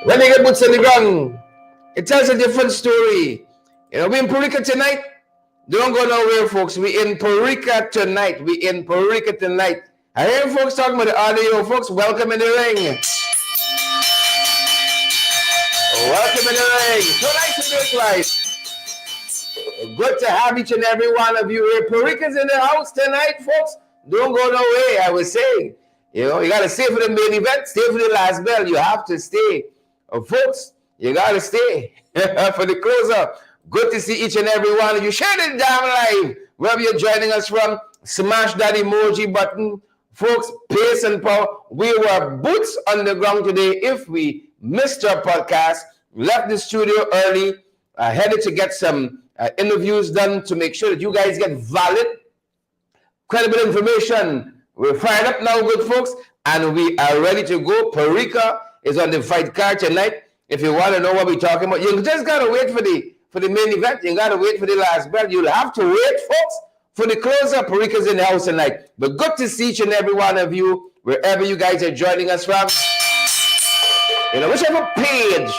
When you get boots on the ground, it tells a different story. We're in Parika tonight. Don't go nowhere, folks. We in Parika tonight. We in Parika tonight. I hear folks talking about the audio, folks. Welcome in the ring. Welcome in the ring. So nice to do it live. Good to have each and every one of you here. Parika's in the house tonight, folks. Don't go nowhere. I was saying, you got to stay for the main event, stay for the last bell. You have to stay. Folks, you got to stay for the closer. Good to see each and every one of you. Share this damn live. Wherever you're joining us from, smash that emoji button. Folks, pace and power. We were boots on the ground today. If we missed our podcast, left the studio early, headed to get some interviews done to make sure that you guys get valid, credible information. We're fired up now, good folks, and we are ready to go. Parika is on the fight card tonight. If you want to know what we're talking about, you just got to wait for the main event. You got to wait for the last bell. You'll have to wait, folks, for the closer. Parika's in the house tonight. But good to see each and every one of you, wherever you guys are joining us from. Whichever page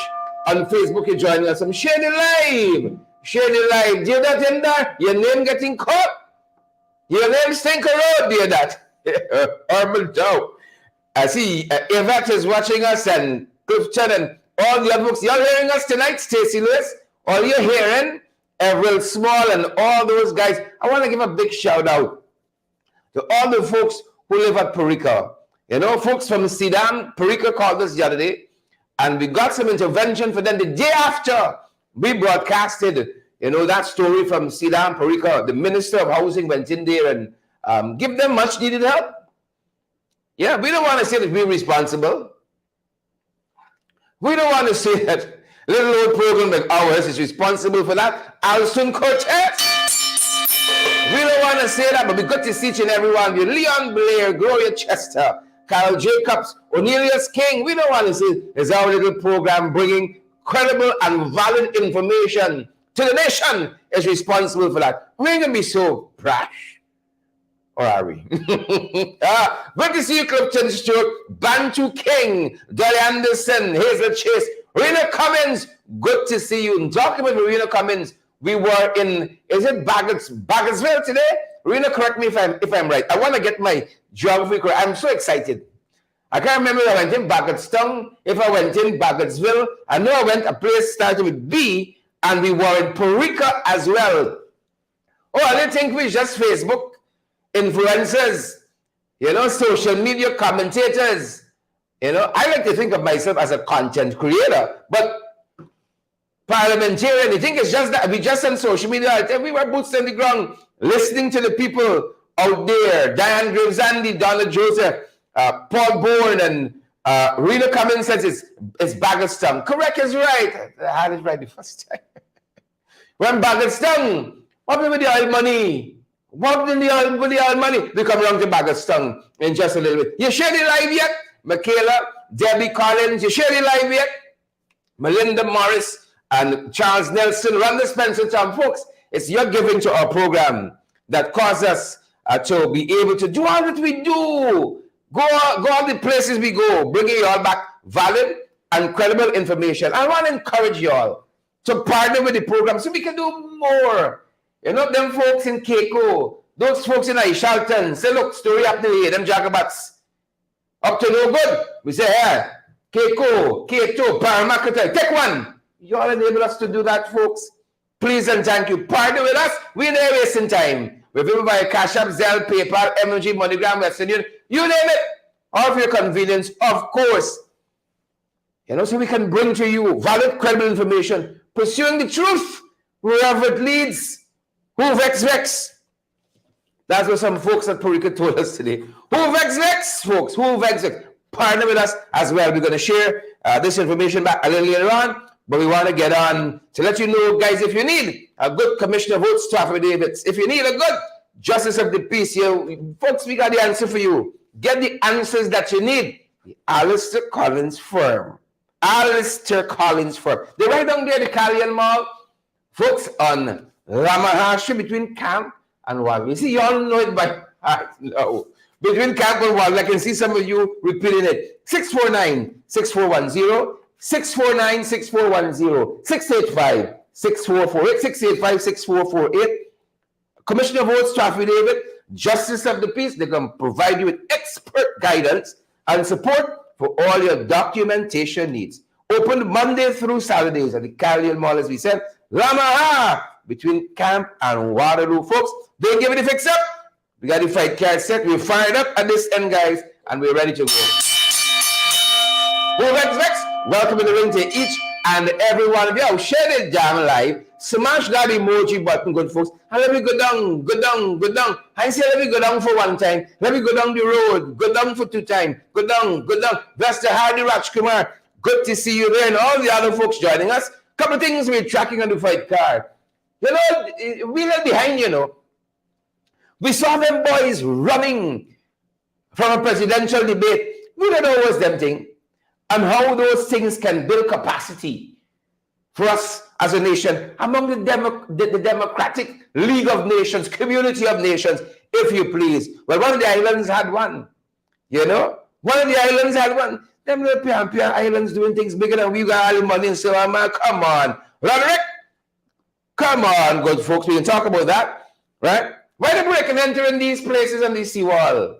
on Facebook you're joining us from, share the live. Share the live. Do you that in there? Your name getting caught? Your name stink road, do you that? Horrible joke. I see Yvette is watching us and Clifton and all the other folks. Y'all hearing us tonight, Stacey Lewis? All you're hearing, Everett Small and all those guys. I want to give a big shout out to all the folks who live at Parika. Folks from Sudan, Parika called us the other day, and we got some intervention for them the day after we broadcasted, that story from Sudan, Parika. The Minister of Housing went in there and give them much needed help. Yeah, we don't want to say that we're responsible. We don't want to say that little old program like ours is responsible for that. Alston Cortez. We don't want to say that, but we got to see each and every one of you. Leon Blair, Gloria Chester, Carol Jacobs, Cornelius King. We don't want to say it's our little program bringing credible and valid information to the nation is responsible for that. We ain't going to be so brash. Or are we? Good to see you, Clifton Stewart, Bantu King, Dolly Anderson, Hazel Chase, Rena Cummins. Good to see you. And talking about Rena Cummins, we were in, is it Baggersville today? Rena, correct me if I'm right. I want to get my geography correct. I'm so excited. I can't remember if I went in Baggettstown, if I went in Baggersville. I know I went a place starting with B, and we were in Parika as well. Oh, I didn't think we just Facebook influencers, social media commentators. I like to think of myself as a content creator, but parliamentarian, you think it's just that we just on social media? We were boots on the ground, listening to the people out there. Diane Gravesandi, Donna Joseph, Paul Bourne, and Rena Cummins says it's Baggettstown. Correct is right. I had it right the first time. When Baggettstown, what happened with the oil money? What with the oil money? We come around to Baggettstown in just a little bit. You share the live yet? Michaela, Debbie Collins, you share the live yet? Melinda Morris and Charles Nelson, Rhonda Spencer, Tom. Folks, it's your giving to our program that caused us to be able to do all that we do. Go all the places we go, bringing you all back valid and credible information. I want to encourage you all to partner with the program so we can do more. Them folks in Keiko, those folks in Aishalton, say, look, story happening here, them jacobats. Up to no good. We say, yeah, Keiko, Paramakotai, take one. You all enable us to do that, folks. Please and thank you. Partner with us. We're there wasting time. We're able by Cash App, Zelle, PayPal, MG, MoneyGram, Western Union, you name it. All for your convenience, of course. So we can bring to you valid, credible information, pursuing the truth wherever it leads. Who vex? That's what some folks at Parika told us today. Who vex, folks? Who vex? Partner with us as well. We're going to share this information back a little later on, but we want to get on to let you know, guys, if you need a good commissioner of votes to affidavits, if you need a good justice of the peace here, folks, we got the answer for you. Get the answers that you need. The Alistair Collins firm. Alistair Collins firm. They're right down there, the Callian Mall. Folks, on Ramahashi between Camp and Wal. You see, you all know it by heart now. Between Camp and Wal, I can see some of you repeating it. 649-6410 649-6410, 685-6448, 685-6448. Commissioner of Votes, affidavit, Justice of the Peace. They can provide you with expert guidance and support for all your documentation needs. Open Monday through Saturdays at the Carlion Mall, as we said. Lamaha, between Camp and Waterloo, folks. They give it a fix up. We got the fight card set. We're fired up at this end, guys, and we're ready to go. Vex, welcome in the ring to each and every one of you. Share the damn live. Smash that emoji button, good folks. And let me go down, go down, go down. I say let me go down for one time. Let me go down the road. Go down for two times. Go down, go down. That's the Hardy Rajkumar. Good to see you there and all the other folks joining us. Couple of things we're tracking on the fight card. You know, we left behind, you know. We saw them boys running from a presidential debate. We don't know what's them thing and how those things can build capacity for us as a nation among the Democratic League of Nations, Community of Nations, if you please. Well, one of the islands had one, you know. One of the islands had one. Them little Pian islands doing things bigger than we got all the money. So, man, come on. Roderick, come on, good folks. We can talk about that, right? Why they break and enter in these places on the seawall?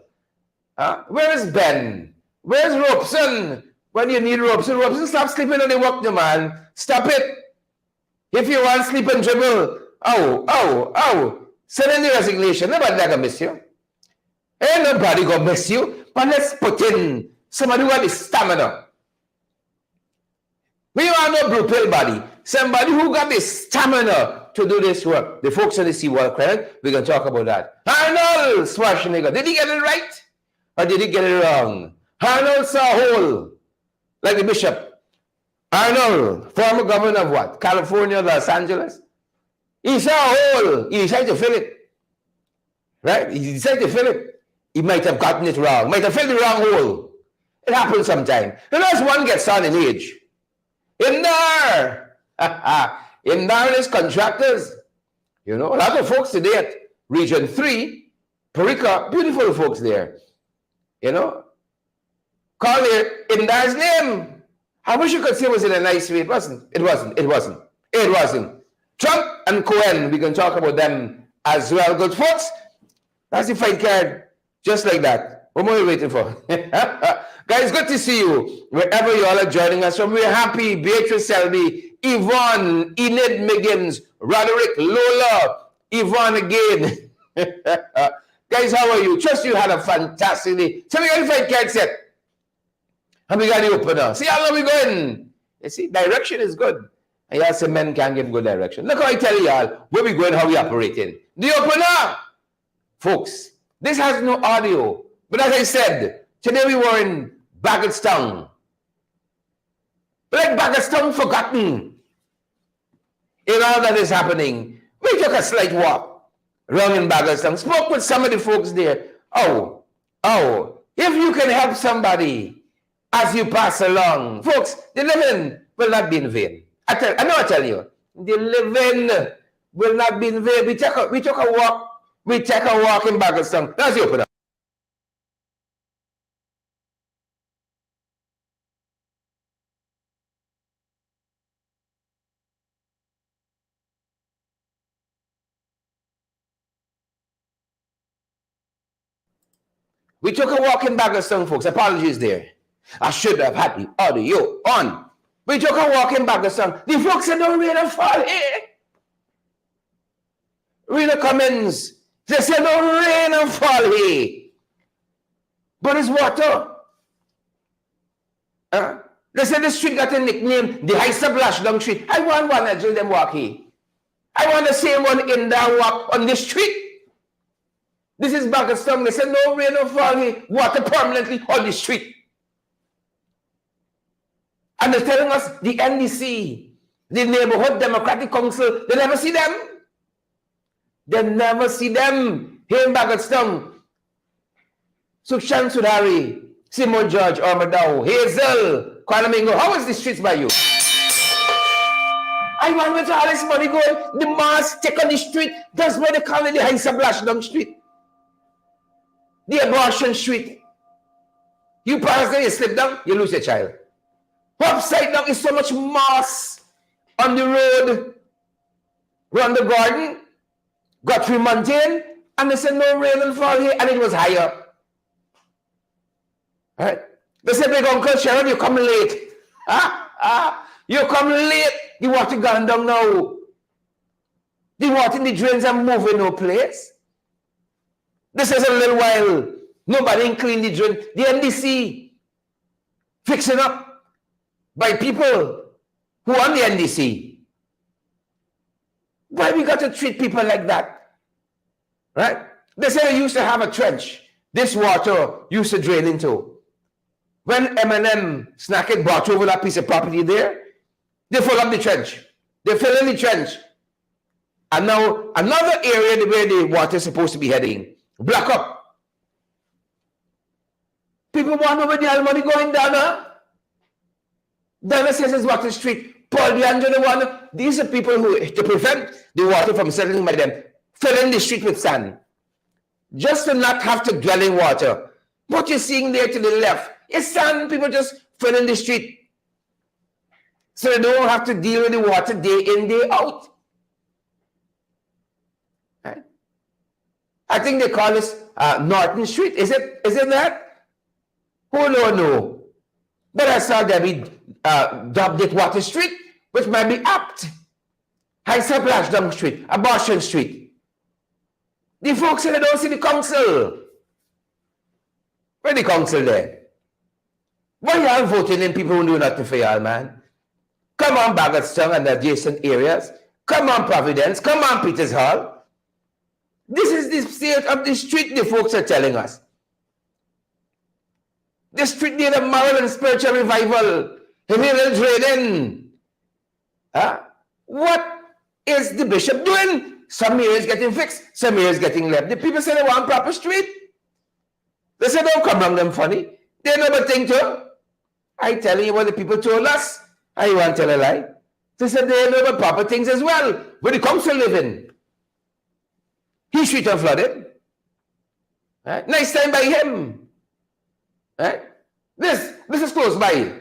Where is Ben? Where's Robeson? When you need Robeson, Robeson, stop sleeping on the walk, the man. Stop it. If you want sleep and dribble, send in the resignation. Nobody gonna miss you. Ain't nobody gonna miss you. But let's put in somebody who got the stamina. We want no blue pill body. Somebody who got the stamina to do this work. The folks on the seawall credit, we can talk about that. Arnold Schwarzenegger, did he get it right? Or did he get it wrong? Arnold saw a hole, like the bishop. Arnold, former governor of what? California, Los Angeles. He saw a hole. He decided to fill it. Right? He decided to fill it. He might have gotten it wrong. Might have filled the wrong hole. It happens sometime. And as one gets on in age. In there. In there is contractors. You know, a lot of folks today at Region 3, Parika, beautiful folks there. You know. Call it in there's name. I wish you could say it was in a nice way. It wasn't. It wasn't. It wasn't. It wasn't. Trump and Cohen, we can talk about them as well. Good folks. That's the fight card. Just like that. What more are you waiting for? Guys, good to see you. Wherever you all are joining us from. We're happy. Beatrice Selby, Yvonne, Enid Miggins, Roderick, Lola, Yvonne again. Guys, how are you? Trust you had a fantastic day. So we got the fight card set. And we got the opener. See how long we going? You see, direction is good. And y'all say men can't give good direction. Look how I tell y'all where we going, how we operating. The opener! Folks, this has no audio. But as I said, today we were in Baggettstown. Like Baggettstown forgotten in all that is happening. We took a slight walk around in Baggettstown. Spoke with some of the folks there. Oh, if you can help somebody as you pass along, folks, the living will not be in vain. I tell you, the living will not be in vain. We took a walk in Baggettstown. Let's open up. We took a walk in Baggettstown, folks. Apologies there. I should have had the audio on. We took a walk in Baggettstown. The folks said, no rain and fall here. Rena Cummins, they said, no rain and fall here. But it's water. They said the street got a nickname, the Heisa Blashdown Street. I want one that them walk here. I want the same one in that walk on the street. This is Baggettstown. They said, no rain and fall here. Water permanently on the street. And they're telling us the NDC, the Neighborhood Democratic Council, they never see them. They never see them here in Baggettstown. Sukshan Sudari, Simon George, Ormadao, Hazel, Kwanamingo. How is the streets by you? I want where all this money going. The mass take on the street. That's why they call it the Heisa Blashdown Street. The abortion street. You pass there, you slip down, you lose your child. Upside down is so much moss on the road, around the garden, Guthrie Mountain, and they said no rain will fall here, and it was higher. Right? They said, big Uncle Sharon, you come late. You come late. The water gone down now. The water in the drains are moving no place. This is a little while. Nobody clean the drain. The NDC fixing up by people who are on the NDC. Why we got to treat people like that? Right? They say they used to have a trench. This water used to drain into. When M&M Snackett bought over that piece of property there, they fill up the trench. They fill in the trench. And now another area where the water is supposed to be heading, block up. People want over the money going down, huh? Dana says it's Water Street. Paul D'Angelo one. These are people who, to prevent the water from settling by them, fill in the street with sand. Just to not have to dwell in water. What you're seeing there to the left is sand. People just fill in the street. So they don't have to deal with the water day in, day out. Right? I think they call this Norton Street. Is it that? Who don't know? But I saw Debbie dubbed it Water Street, which might be apt. High Splashdown Street, Abortion Street. The folks say they don't see the council. Where the council there? Why y'all voting in people who do nothing for y'all, man? Come on, Bagotstown and the adjacent areas. Come on, Providence. Come on, Peters Hall. This is the state of the street the folks are telling us. The street need a moral and spiritual revival. He need a trade-in. Huh? What is the bishop doing? Some areas getting fixed, some areas getting left. The people say they want proper street. They say don't come around them funny. They never think to. I telling you what the people told us. I want to tell a lie. They said they know about proper things as well. Where the council live in. His street unflooded. Right? Nice time by him. Right? This is close by.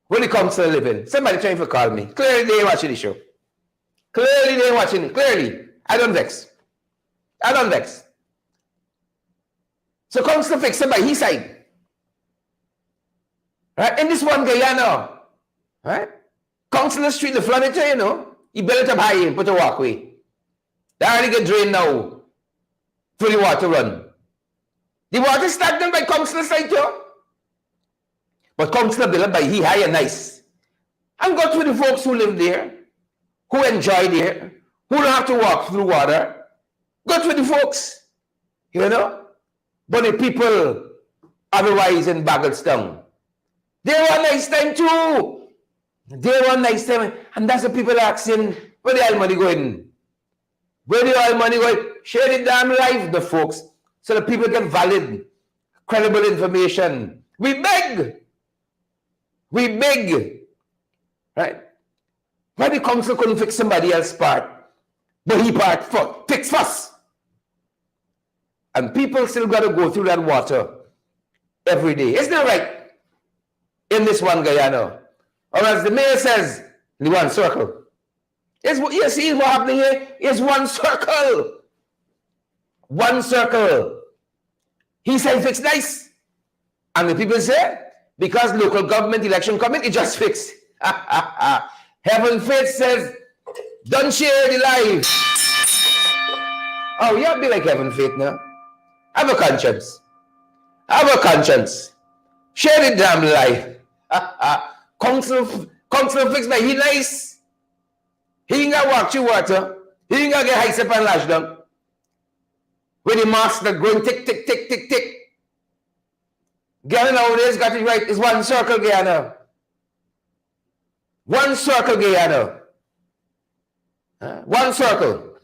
Where the council live in. Somebody trying to call me. Clearly they ain't watching the show. Clearly they ain't watching it. Clearly. I don't vex. I don't vex. So council fix it by his side. Right? In this one Guyana. Right? Council Street, the furniture, you know, he built it up high and put a walkway. They already get drained now for the water run. The water stagnant by council side too. But council built by he high and nice. And go to the folks who live there, who enjoy there, who don't have to walk through water. Go to the folks, you know. But the people otherwise in Bagotstown, they want nice time too. They want nice time. And that's the people asking, where the oil money going? Where the oil money going? Share the damn life, the folks, so that people get valid, credible information. We beg. We beg. Right? Why the council couldn't fix somebody else's part, but he part for fix first. And people still got to go through that water every day. Isn't that right? In this one Guyana. Or as the mayor says, the one circle. You see what happening here? It's one circle. One circle. He said fix nice. And the people say, because local government election coming, it just fixed. Heaven Faith says, don't share the life. Oh, you be like Heaven Faith now. Have a conscience. Have a conscience. Share the damn life. Council fix by he nice. He ain't got walk through water. He ain't got get high step and lash down. With the mask that going tick, tick, tick, tick, tick. Guyana nowadays got it right. It's one circle, Guyana. One circle, Guyana. One circle.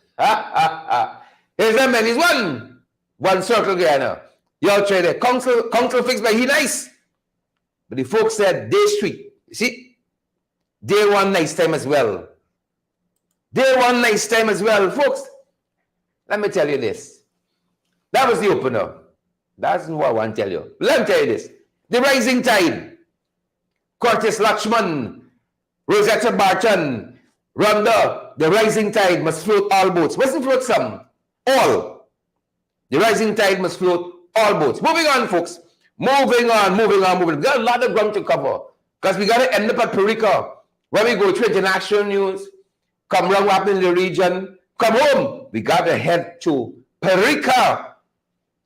Here's them men. It's one. One circle, Guyana. Y'all try there. Council fixed by he nice. But the folks said day street. You see? They want nice time as well. They want nice time as well. Folks, let me tell you this. That was the opener. That's what I want to tell you. Let me tell you this. The rising tide. Curtis Lachman, Rosetta Barton, Rhonda, the rising tide must float all boats. Mustn't float some, all. The rising tide must float all boats. Moving on, folks. Moving on. We got a lot of ground to cover because we got to end up at Parika where we go through international news, come around what happened in the region, come home. We got to head to Parika.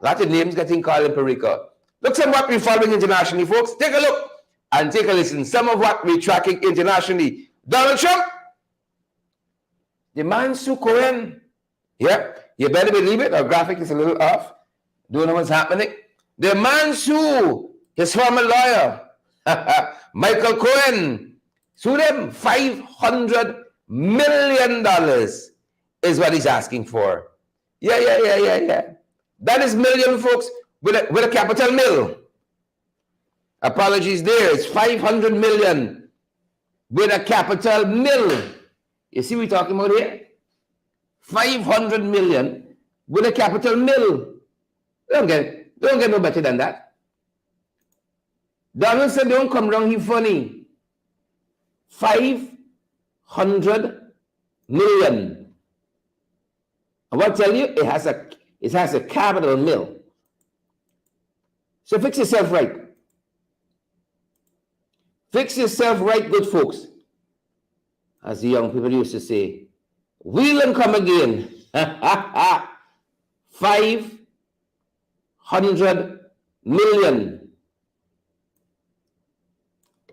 A lot of names getting called in Parika. Look some what we're following internationally, folks. Take a look and take a listen. Some of what we're tracking internationally. Donald Trump, the man Sue Cohen. Yeah, you better believe it. Our graphic is a little off. Don't know what's happening. The man Sue, his former lawyer, Michael Cohen, sued him. $500 million is what he's asking for. Yeah. That is million, folks, with a capital mill. Apologies there. It's 500 million with a capital mill. You see what we're talking about here? 500 million with a capital mill. Don't get no better than that. Donald said, don't come wrong, he's funny. 500 million. I want to tell you, it has a capital mill. So fix yourself right. Fix yourself right, good folks. As the young people used to say, wheel and come again. 500 million.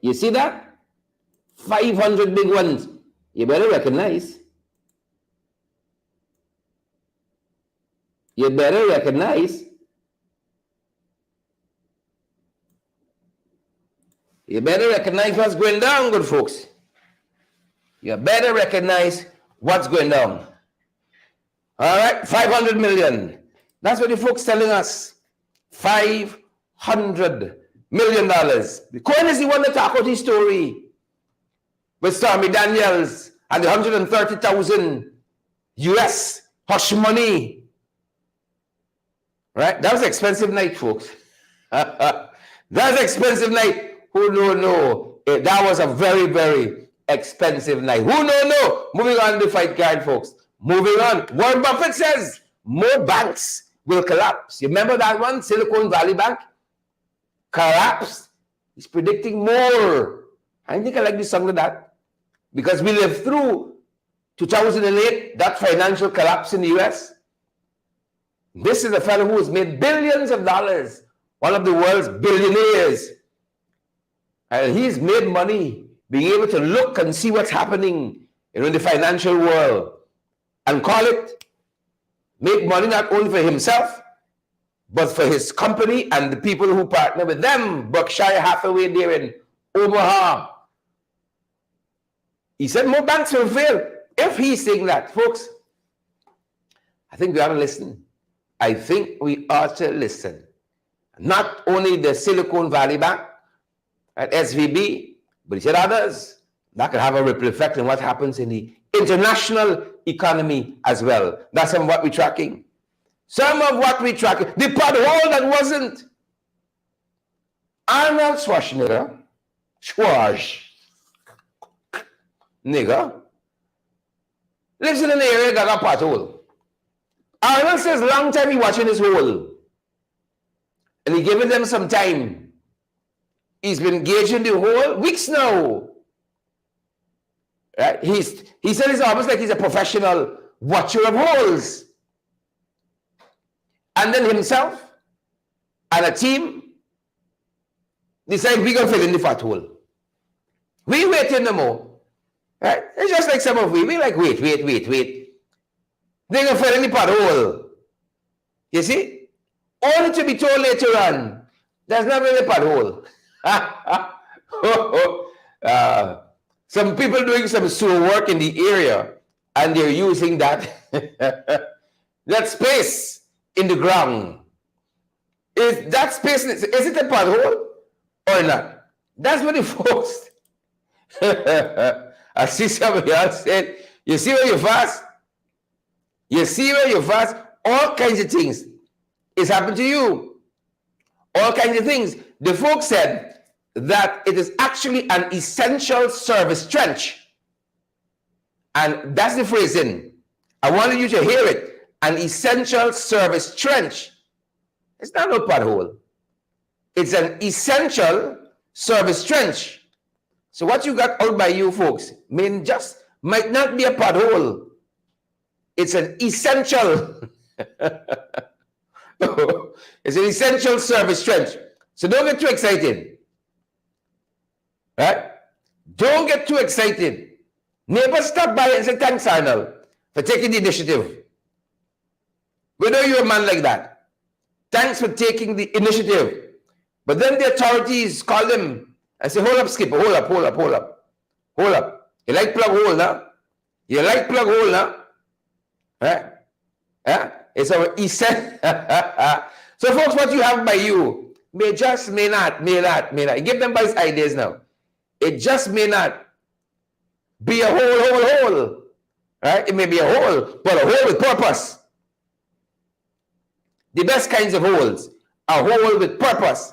You see that? 500 big ones. You better recognize. You better recognize. You better recognize what's going down, good folks. You better recognize what's going down. All right, 500 million. That's what the folks telling us. $500 million. Cohen is the one that talked about his story with Stormy Daniels and the 130,000 US hush money. Right? That was an expensive night, folks. That was an expensive night. Who no. That was a very, very expensive night. Who no. Moving on to the fight card, folks. Moving on. Warren Buffett says more banks will collapse. You remember that one? Silicon Valley Bank collapsed. He's predicting more. I think I like the song of that because we lived through 2008, that financial collapse in the US. This is a fellow who has made billions of dollars, one of the world's billionaires. And he's made money being able to look and see what's happening in the financial world and call it, make money not only for himself, but for his company and the people who partner with them. Berkshire Hathaway there in Omaha. He said more banks will fail. If he's saying that, folks, I think we ought to listen. I think we ought to listen. Not only the Silicon Valley Bank at SVB, but he said others. That could have a ripple effect on what happens in the international economy as well. That's some of what we're tracking. Some of what we're tracking. The pothole that wasn't. Arnold Schwarzenegger, nigga, lives in an area that got a pothole. Arnold says long time he watching his hole. And he giving them some time. He's been engaged in the hole weeks now. Right? He said it's almost like he's a professional watcher of holes. And then himself and a team decide we're going to fill in the fat hole. We waiting no more. Right? It's just like some of we like wait. They're going to fill in the pothole. You see? Only to be told later on, there's not really a pothole. Some people doing some sewer work in the area and they're using that that space in the ground. Is that space, is it a pothole or not? That's what the folks. I see somebody else said, you see where you fast? You see where you fast? All kinds of things is happening to you. All kinds of things. The folks said that it is actually an essential service trench. And that's the phrasing. I wanted you to hear it. An essential service trench. It's not a pothole. It's an essential service trench. So what you got out by you folks might not be a pothole. It's an essential. It's an essential service trench. So don't get too excited. Right? Don't get too excited. Neighbors stop by and say, thanks, Arnold, for taking the initiative. We know you're a man like that. Thanks for taking the initiative. But then the authorities call them and say, hold up, skipper, hold up. You like plug hole now? Right? Yeah? It's our essential. So folks, what you have by you may not. You give them by ideas now. It just may not be a hole. Right? It may be a hole, but a hole with purpose. The best kinds of holes, a hole with purpose.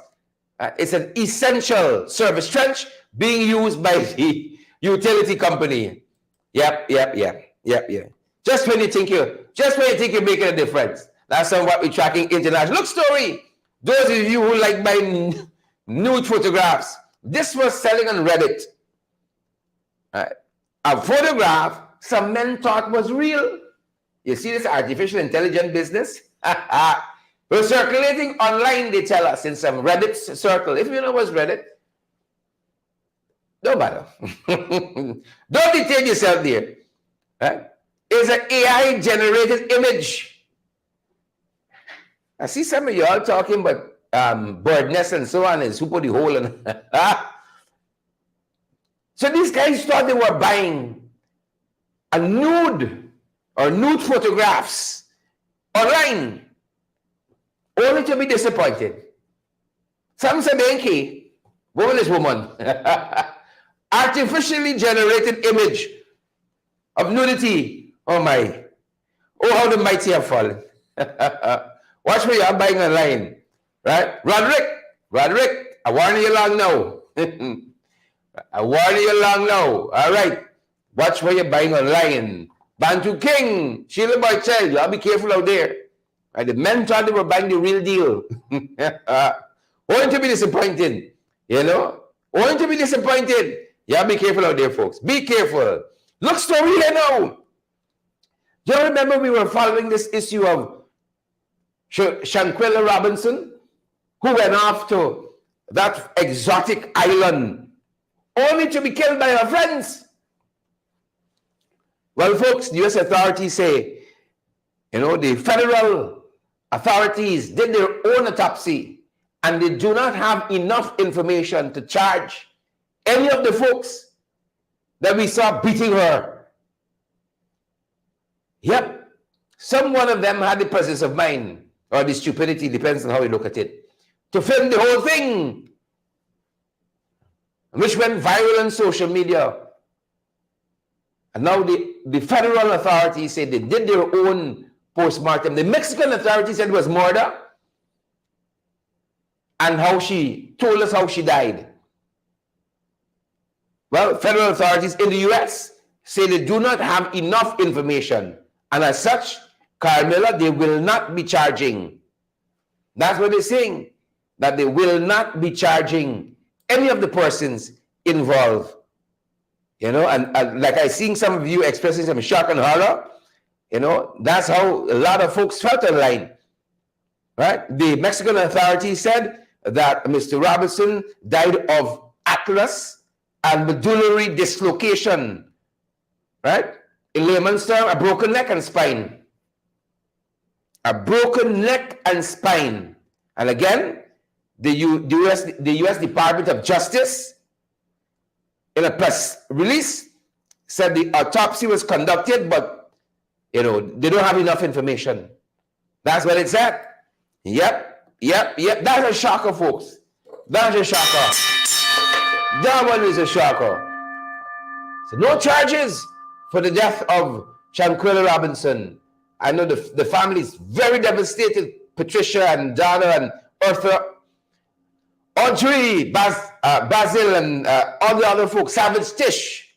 It's an essential service trench being used by the utility company. Yep. Just when you think you're making a difference. That's what we're tracking international. Look, story. Those of you who like buying nude photographs, this was selling on Reddit. A photograph some men thought was real. You see this artificial intelligence business? We're circulating online, they tell us, in some Reddit circle. If you know what's Reddit, don't bother. Don't detain yourself there. Right? It's an AI-generated image. I see some of y'all talking about bird nests and so on, and who put the hole in. So these guys thought they were buying a nude or nude photographs online, only to be disappointed. Some say, Benki, woman is woman. Artificially generated image of nudity. Oh my. Oh, how the mighty have fallen. Watch what you are buying online. Right? Roderick, I warn you long now. I warn you long now. All right. Watch what you're buying online. Bantu King, Sheila Bartel, you all be careful out there. Right? The men thought they were buying the real deal. Only to be disappointed. You know? Only to be disappointed. Yeah, be careful out there, folks. Be careful. Look, story here now. Do you remember we were following this issue of Shanquella Robinson, who went off to that exotic island only to be killed by her friends? Well, folks, the U.S. authorities say, the federal authorities did their own autopsy and they do not have enough information to charge any of the folks that we saw beating her. Yep. Some one of them had the presence of mind, or the stupidity, depends on how you look at it, to film the whole thing, which went viral on social media. And now the federal authorities say they did their own post-mortem. The Mexican authorities said it was murder, and how she told us how she died. Well, federal authorities in the U.S. say they do not have enough information, and as such, Carmela, they will not be charging. That's what they're saying, that they will not be charging any of the persons involved. And like I seen some of you expressing some shock and horror, that's how a lot of folks felt online, right? The Mexican authorities said that Mr. Robinson died of atlas and medullary dislocation, right? In layman's term, a broken neck and spine. A broken neck and spine. And again, the U.S. Department of Justice, in a press release, said the autopsy was conducted, but, they don't have enough information. That's what it said. Yep. That's a shocker, folks. That's a shocker. That one is a shocker. So no charges for the death of Shanquella Robinson. I know the family is very devastated. Patricia and Donna and Arthur. Audrey, Basil and all the other folks, Savage Tish,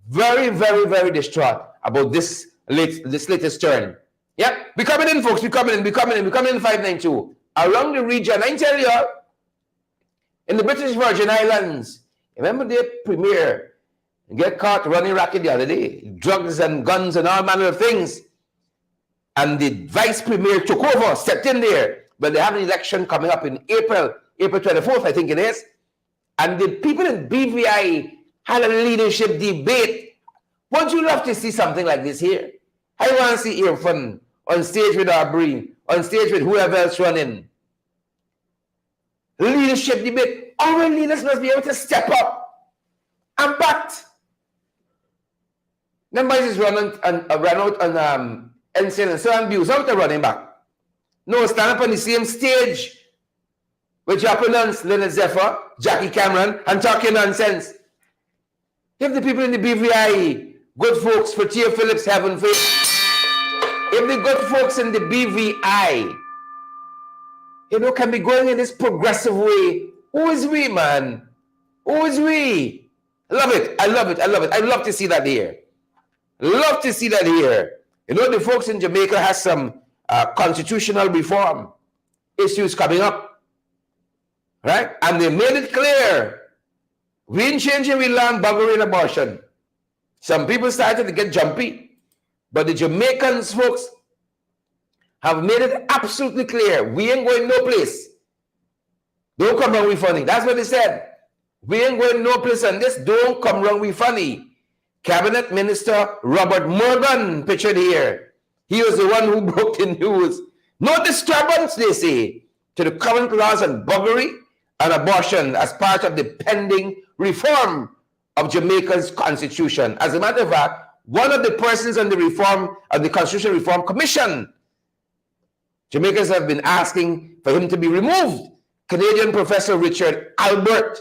very, very, very distraught about this latest turn. Yep, we coming in, folks. We coming in 592. Around the region, I tell you, in the British Virgin Islands, remember the premier get caught running racket the other day, drugs and guns and all manner of things. And the vice premier took over, stepped in there. But they have an election coming up in April 24th, I think it is. And the people in BVI had a leadership debate. Wouldn't you love to see something like this here? I want to see Irfan on stage with Aubrey, on stage with whoever else running. Leadership debate. Our leaders must be able to step up and bat. Numbers is run out on NCL and so on views out the running back. No, stand up on the same stage with your opponents, Leonard Zephyr, Jackie Cameron, and talking nonsense. If the people in the BVI, good folks, Fatia Phillips, Heaven Faith, if the good folks in the BVI, can be going in this progressive way, who is we, man? Who is we? I love it. I love to see that here. Love to see that here. The folks in Jamaica has some constitutional reform issues coming up, right? And they made it clear, we ain't changing, we land buggery and abortion. Some people started to get jumpy, but the Jamaicans folks have made it absolutely clear, we ain't going no place. Don't come wrong, we funny. That's what they said. We ain't going no place on this, don't come wrong, we funny. Cabinet Minister Robert Morgan pictured here. He was the one who broke the news. No disturbance, they say, to the current laws on buggery and abortion as part of the pending reform of Jamaica's constitution. As a matter of fact, one of the persons on the reform of the Constitutional Reform Commission, Jamaicans have been asking for him to be removed. Canadian Professor Richard Albert,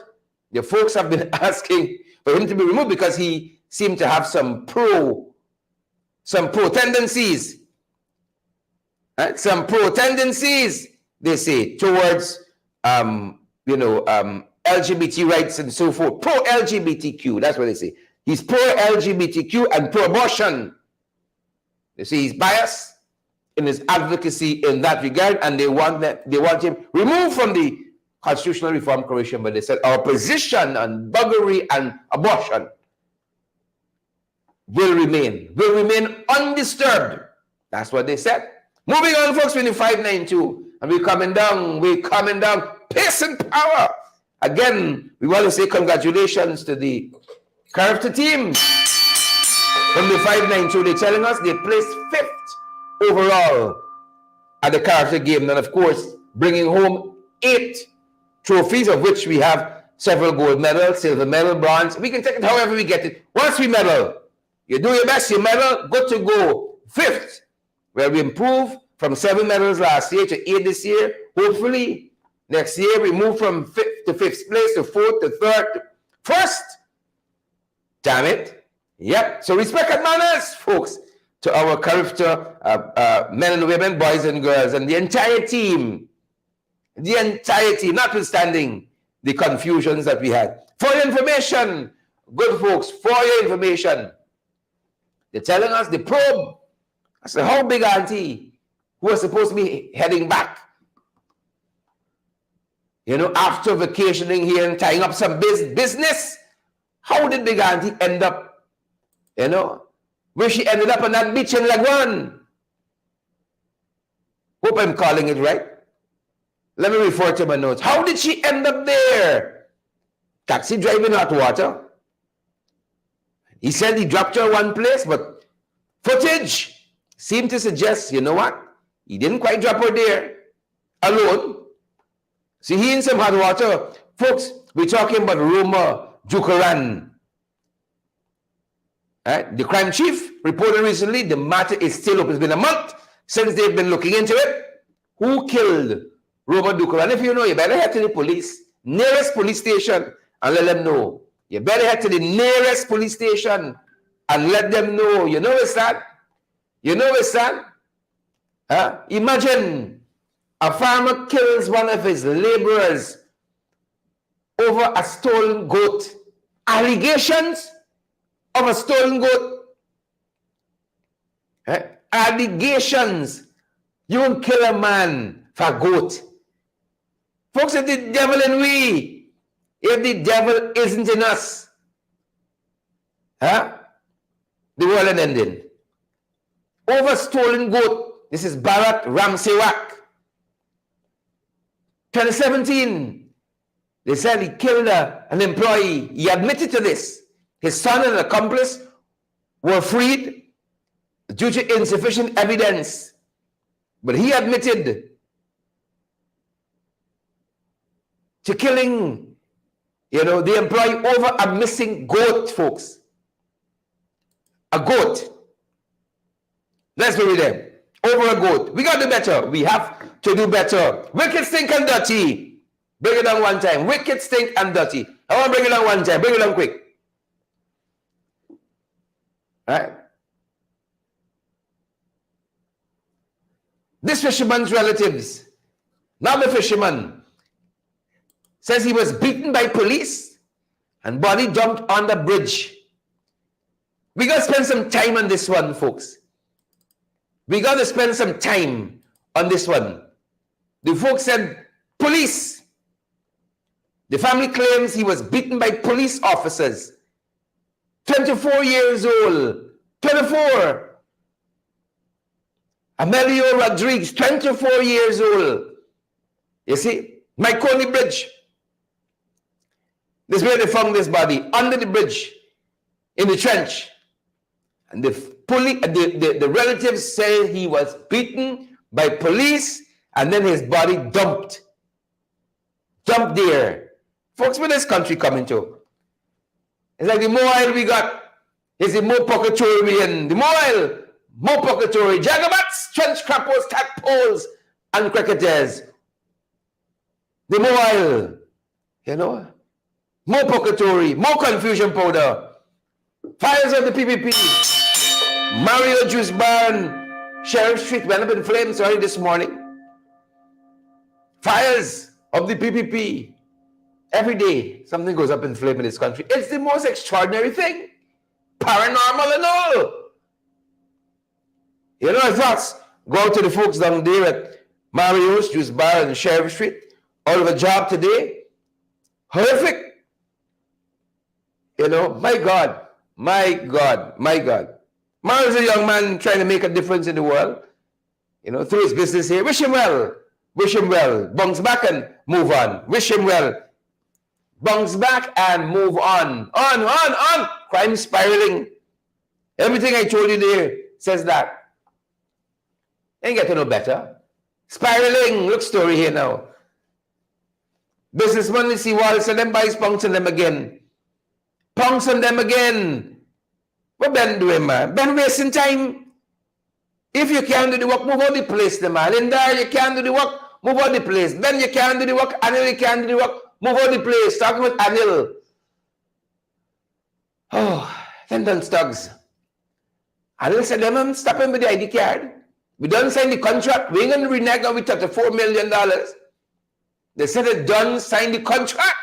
the folks have been asking for him to be removed because he seem to have some pro tendencies. Right? Some pro tendencies, they say, towards LGBT rights and so forth. Pro LGBTQ, that's what they say. He's pro LGBTQ and pro abortion. They say he's biased in his advocacy in that regard, and they want him removed from the Constitutional Reform Commission. But they said our position on buggery and abortion will remain undisturbed. That's what they said. Moving on, folks, 592, and we're coming down, pace and power. Again, we want to say congratulations to the character team from the 592. They're telling us they placed 5th overall at the character game, and of course, bringing home 8 trophies, of which we have several gold medals, silver medal, bronze. We can take it however we get it. Once we medal, you do your best, you medal, good to go. 5th, where we improve from 7 medals last year to 8 this year. Hopefully, next year we move from 5th to 5th place to 4th to 3rd to 1st. Damn it. Yep. So respect and manners, folks, to our character men and women, boys and girls, and the entire team, notwithstanding the confusions that we had. For your information, good folks, for your information, they're telling us the probe. I said, how big auntie, who was supposed to be heading back, after vacationing here and tying up some business, how did big auntie end up, where she ended up on that beach in Lagwan? Hope I'm calling it right. Let me refer to my notes. How did she end up there? Taxi driving hot water. He said he dropped her one place, but footage seemed to suggest, you know what? He didn't quite drop her there alone. See, he in some hot water. Folks, we're talking about Roma Jukaran. Right? The crime chief reported recently the matter is still open. It's been a month since they've been looking into it. Who killed Roma Dukaran? If you know, you better head to the police, nearest police station, and let them know. You better head to the nearest police station and let them know. You know what's that? Imagine a farmer kills one of his laborers over a stolen goat. Allegations of a stolen goat. Allegations. You won't kill a man for a goat. Folks, if the devil in we, if the devil isn't in us, the world is ending. Over stolen goat. This is Bharat Ramsewak. 2017, they said he killed an employee. He admitted to this. His son and an accomplice were freed due to insufficient evidence. But he admitted to killing, the employee over a missing goat, folks. A goat. Let's be with them. Over a goat. We got to do better. We have to do better. Wicked, stink, and dirty. Bring it down one time. Wicked, stink, and dirty. I want to bring it down one time. Bring it down quick. All right. This fisherman's relatives, not the fisherman, says he was beaten by police and body dumped on the bridge. We got to spend some time on this one, folks. We got to spend some time on this one. The folks said, police. The family claims he was beaten by police officers. 24 years old. 24. Amelio Rodriguez, 24 years old. You see, Myconi Bridge. This is where they found this body, under the bridge, in the trench. And the relatives say he was beaten by police and then his body dumped. Dumped there. Folks, where this country coming to? It's like the more oil we got, is the more pocketry we in. The more oil, more pocketry. Jagabats, trench crappers, tadpoles, and cricketers. The more oil, more pocketry, more confusion powder. Fires of the PPP. Mario Juice Bar, Sheriff Street went up in flames early this morning. Fires of the PPP. Every day, something goes up in flame in this country. It's the most extraordinary thing. Paranormal and all. I thought, go out to the folks down there at Mario's Juice Bar and Sheriff Street. Out of a job today. Horrific. My God. My God. My God. Mario's a young man trying to make a difference in the world. Through his business here. Wish him well. Wish him well. Bounce back and move on. Wish him well. Bounce back and move on. On. Crime spiraling. Everything I told you there says that. Ain't get to know better. Spiraling. Look story here now. Businessmen, you see Wallace and them buys punks on them again. Punks on them again. What Ben doing, man? Ben wasting time. If you can't do the work, move out the place, the man. In there, you can't do the work, move out the place. Ben, you can't do the work. Anil, you can't do the work, move out the place. Talking with Anil. Oh, them done stugs. Anil said, them stop him with the ID card. We done sign the contract. We ain't going to renege on with $34 million. They said they done sign the contract.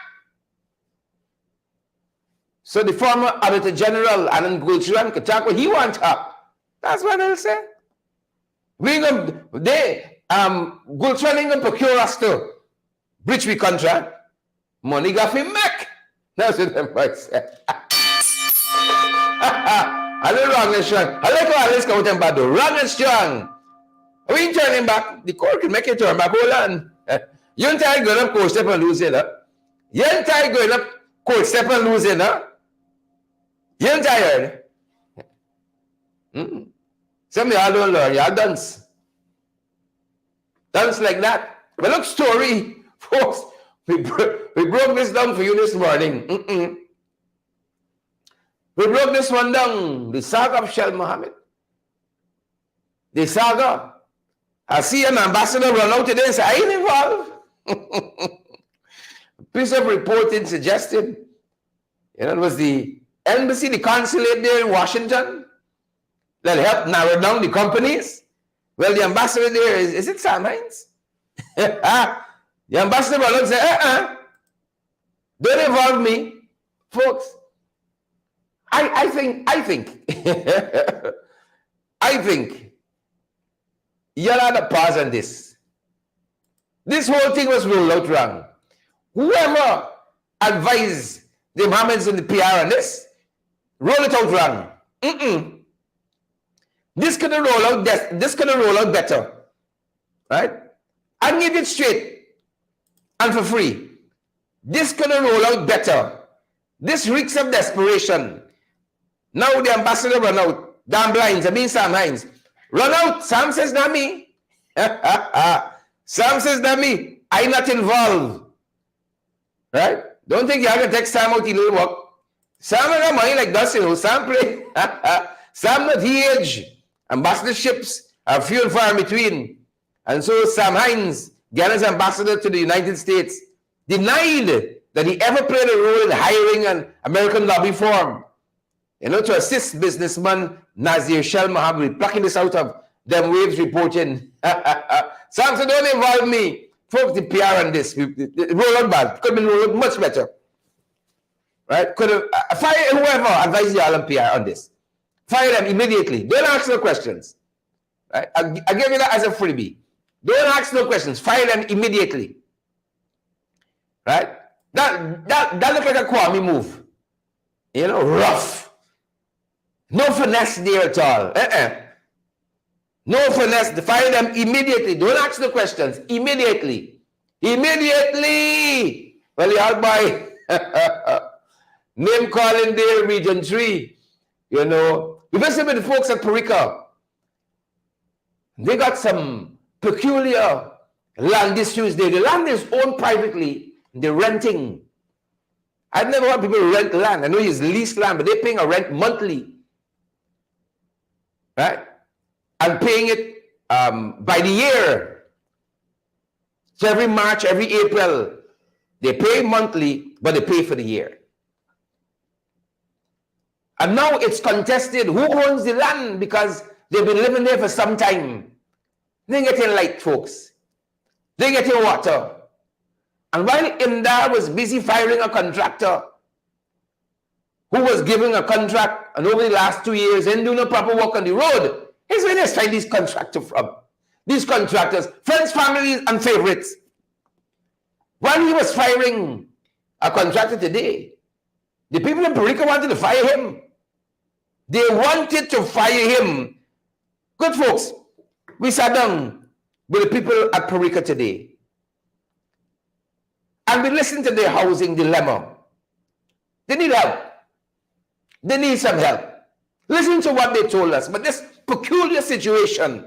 So the former Auditor General, Alan Gulchran, could talk what he wants up. That's what they'll say. Gulchran ain't going to procure us to breach the contract. Money got him back. That's what them boys say. A little wrong and strong. I like how Alice come with them bad though. Wrong and strong. We ain't turning back. The court can make you turn back. Hold on. You ain't tired going up court step and losing, huh? You ain't tired going up court step and losing, huh? You ain't tired. Some of y'all don't learn. Y'all dance. Dance like that. But look, story, folks. We broke this down for you this morning. We broke this one down. The saga of Shel Mohammed. The saga. I see an ambassador run out today and say, I ain't involved. A piece of reporting suggested, it was the embassy, the consulate there in Washington that helped narrow down the companies. Well, the ambassador there, is it Sam Hines? The ambassador run out and say, Don't involve me, folks. I think, I think you'll have to pause on this. This whole thing was rolled out wrong. Whoever advised the Mohammeds and the PR on this, roll it out wrong. This could have rolled out. This could have rolled out better, right? And give it straight and for free. This could have rolled out better. This reeks of desperation. Now the ambassador run out. Damn blinds. I mean Sam Hines. Run out. Sam says not me. Sam says not me. I'm not involved. Right? Don't think you're gonna take Sam out in little work. Sam got money like that, you know. Sam play. Sam not age. Ambassadorships are few and far in between. And so Sam Hines, Ghana's ambassador to the United States, denied that he ever played a role in hiring an American lobby firm, you know, to assist businessman Nazir Shel Mohammed, plucking this out of them waves reporting. Sam said, don't involve me. Folks, the PR on this, roll out bad. Could have been rolled out much better. Right? Could have, fire whoever advised you all on PR on this. Fire them immediately. Don't ask no questions. Right? I give you that as a freebie. Don't ask no questions. Fire them immediately. Right? That looked like a Kwame move. You know, rough. No finesse there at all. No finesse. Fire them immediately. Don't ask no questions. Immediately. Immediately. Well, you all by name calling there, Region 3. You know, we visit with the folks at Parika. They got some peculiar land issues there. The land is owned privately. They're renting. I've never had people rent land. I know it's leased land, but they're paying a rent monthly. Right? And paying it by the year. So every March, every April, they pay monthly, but they pay for the year. And now it's contested who owns the land because they've been living there for some time. They're getting light, folks. They're getting water. And while Indar was busy firing a contractor who was given a contract, and over the last 2 years didn't do no proper work on the road, here's where they find these contractors from. These contractors, friends, families, and favorites. While he was firing a contractor today, the people in Parika wanted to fire him. They wanted to fire him. Good folks, we sat down with the people at Parika today. And we listened to their housing dilemma. They need help. They need some help. Listen to what they told us. But this peculiar situation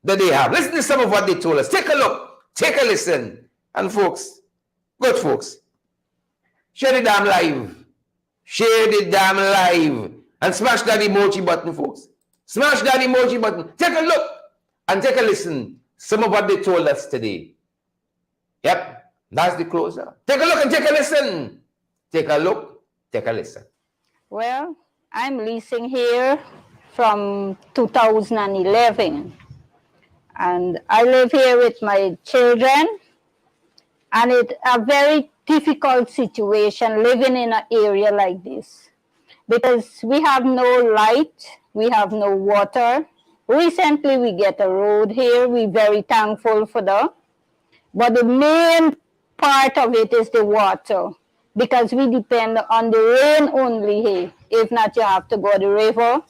that they have. Listen to some of what they told us. Take a look. Take a listen. And folks, good folks, share the damn live. Share the damn live. And smash that emoji button, folks. Smash that emoji button. Take a look and take a listen. Some of what they told us today. Yep. That's the closer. Take a look and take a listen. Take a look, take a listen. Well, I'm leasing here from 2011. And I live here with my children. And it's a very difficult situation living in an area like this. Because we have no light, we have no water. Recently we get a road here. We're very thankful for that. But the main part of it is the water, because we depend on the rain only here. If not, you have to go to the river,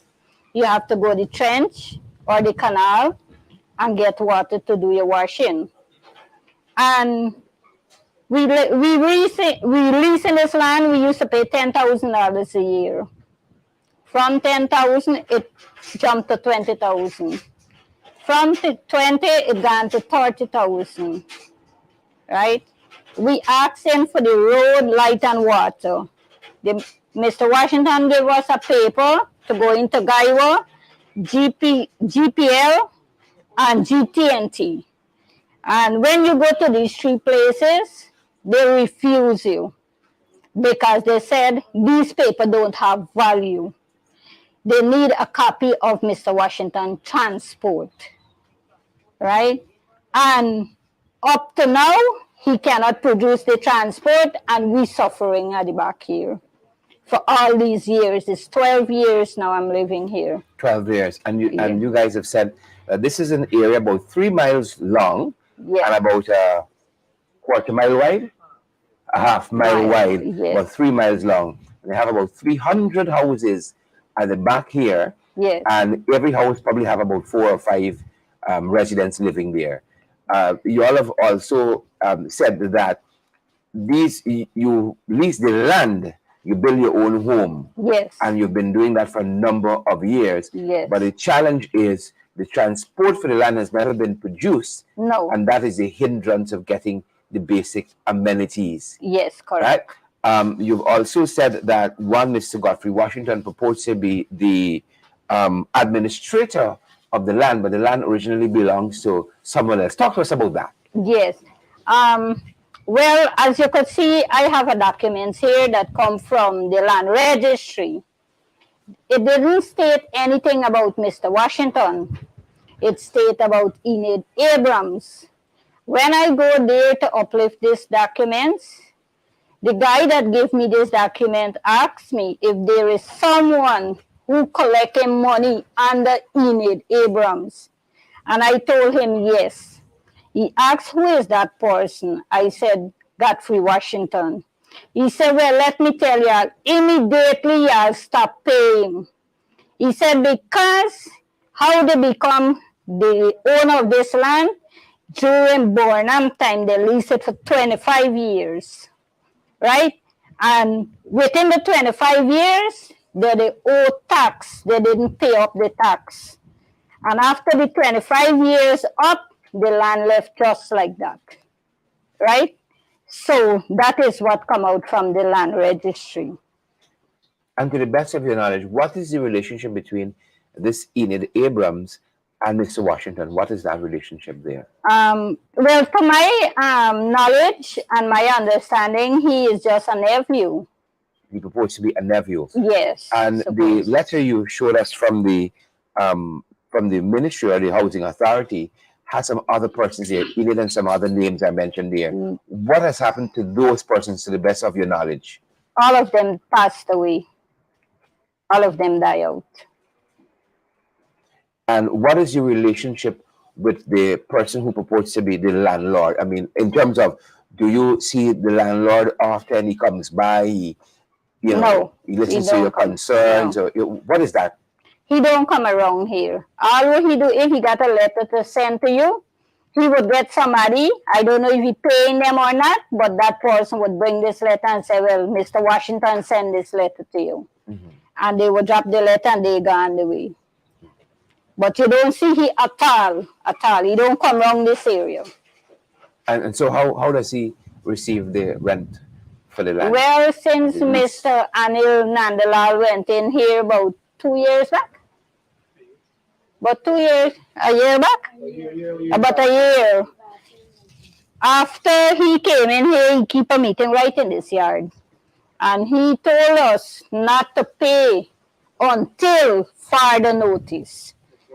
you have to go to the trench or the canal and get water to do your washing. And we lease in this land, we used to pay $10,000 a year. From 10,000, it jumped to 20,000. From 20, it gone to 30,000, right? We asked him for the road, light, and water. Mr. Washington gave us a paper to go into Gaiwa, GPL, and GTNT. And when you go to these three places, they refuse you because they said these papers don't have value. They need a copy of Mr. Washington transport, right? And up to now, he cannot produce the transport, and we suffering at the back here. For all these years, it's 12 years now I'm living here. 12 years. And Yeah. you guys have said this is an area about 3 miles long Yeah. and about a quarter mile wide, a half mile wide, Yes. about 3 miles long. They have about 300 houses at the back here, Yes. and every house probably have about 4 or 5 residents living there. You all have also said that you lease the land, you build your own home, Yes. and you've been doing that for a number of years. Yes. But the challenge is the transport for the land has never been produced, No. and that is a hindrance of getting the basic amenities. Yes, Right? correct. You've also said that one Mr. Godfrey Washington proposed to be the administrator of the land, but the land originally belongs to someone else. Talk to us about that. Yes. Well, as you could see, I have a documents here that come from the land registry. It didn't state anything about Mr. Washington. It state about Enid Abrams. When I go there to uplift these documents, the guy that gave me this document asked me if there is someone who collecting money under Enid Abrams. And I told him yes. He asked, who is that person? I said, Godfrey Washington. He said, well, let me tell you, immediately I'll stop paying. He said, because how they become the owner of this land, during Burnham time, they lease it for 25 years, right? And within the 25 years, they owe tax. They didn't pay up the tax. And after the 25 years up, the land left just like that, right? So that is what come out from the land registry. And to the best of your knowledge, what is the relationship between this Enid Abrams and Mr. Washington? What is that relationship there? Well, to my knowledge and my understanding, he is just a nephew. He proposed to be a nephew. Yes. And the letter you showed us from the Ministry or the Housing Authority has some other persons here, Enid and some other names I mentioned there. What has happened to those persons to the best of your knowledge? All of them passed away. All of them died out. And what is your relationship with the person who proposed to be the landlord? I mean, in terms of, do you see the landlord often? He comes by, he listens to your concerns, or what is that? He don't come around here. All what he do, if he got a letter to send to you, he would get somebody, I don't know if he paying them or not, but that person would bring this letter and say, well, Mr. Washington send this letter to you. And they would drop the letter and they go on the way. But you don't see he at all. He don't come around this area. And so how does he receive the rent for the land? Well, since Mr. Anil Nandalal went in here about 2 years back, about 2 years, a year back? About a year. After he came in here, he keep a meeting right in this yard. And he told us not to pay until further notice.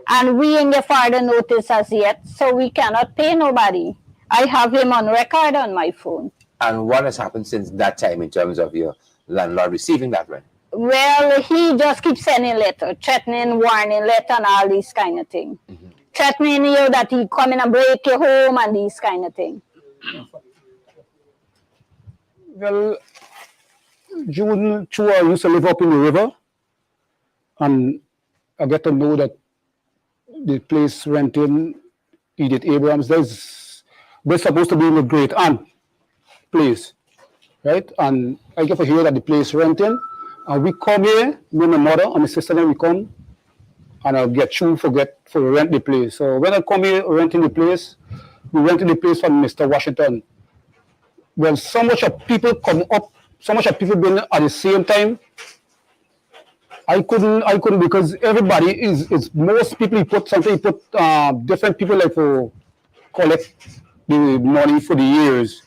And we ain't get further notice as yet, so we cannot pay nobody. I have him on record on my phone. And what has happened since that time in terms of your landlord receiving that rent? Well, he just keeps sending letter, threatening, warning letter, and all these kind of thing. Threatening you that he come in and break your home and these kind of thing. Well, June 2, I used to live up in the river, and I get to know that the place renting Edith Abrams, they're supposed to be in the great aunt place, right? And I get to hear that the place renting, and we come here, me and my mother and my sister, and we come, and I'll get you to rent the place. So when I come here renting the place, we rented the place from Mr. Washington. Well, so much of people come up, so much of people been at the same time. I couldn't because everybody is most people different people like for collect the money for the years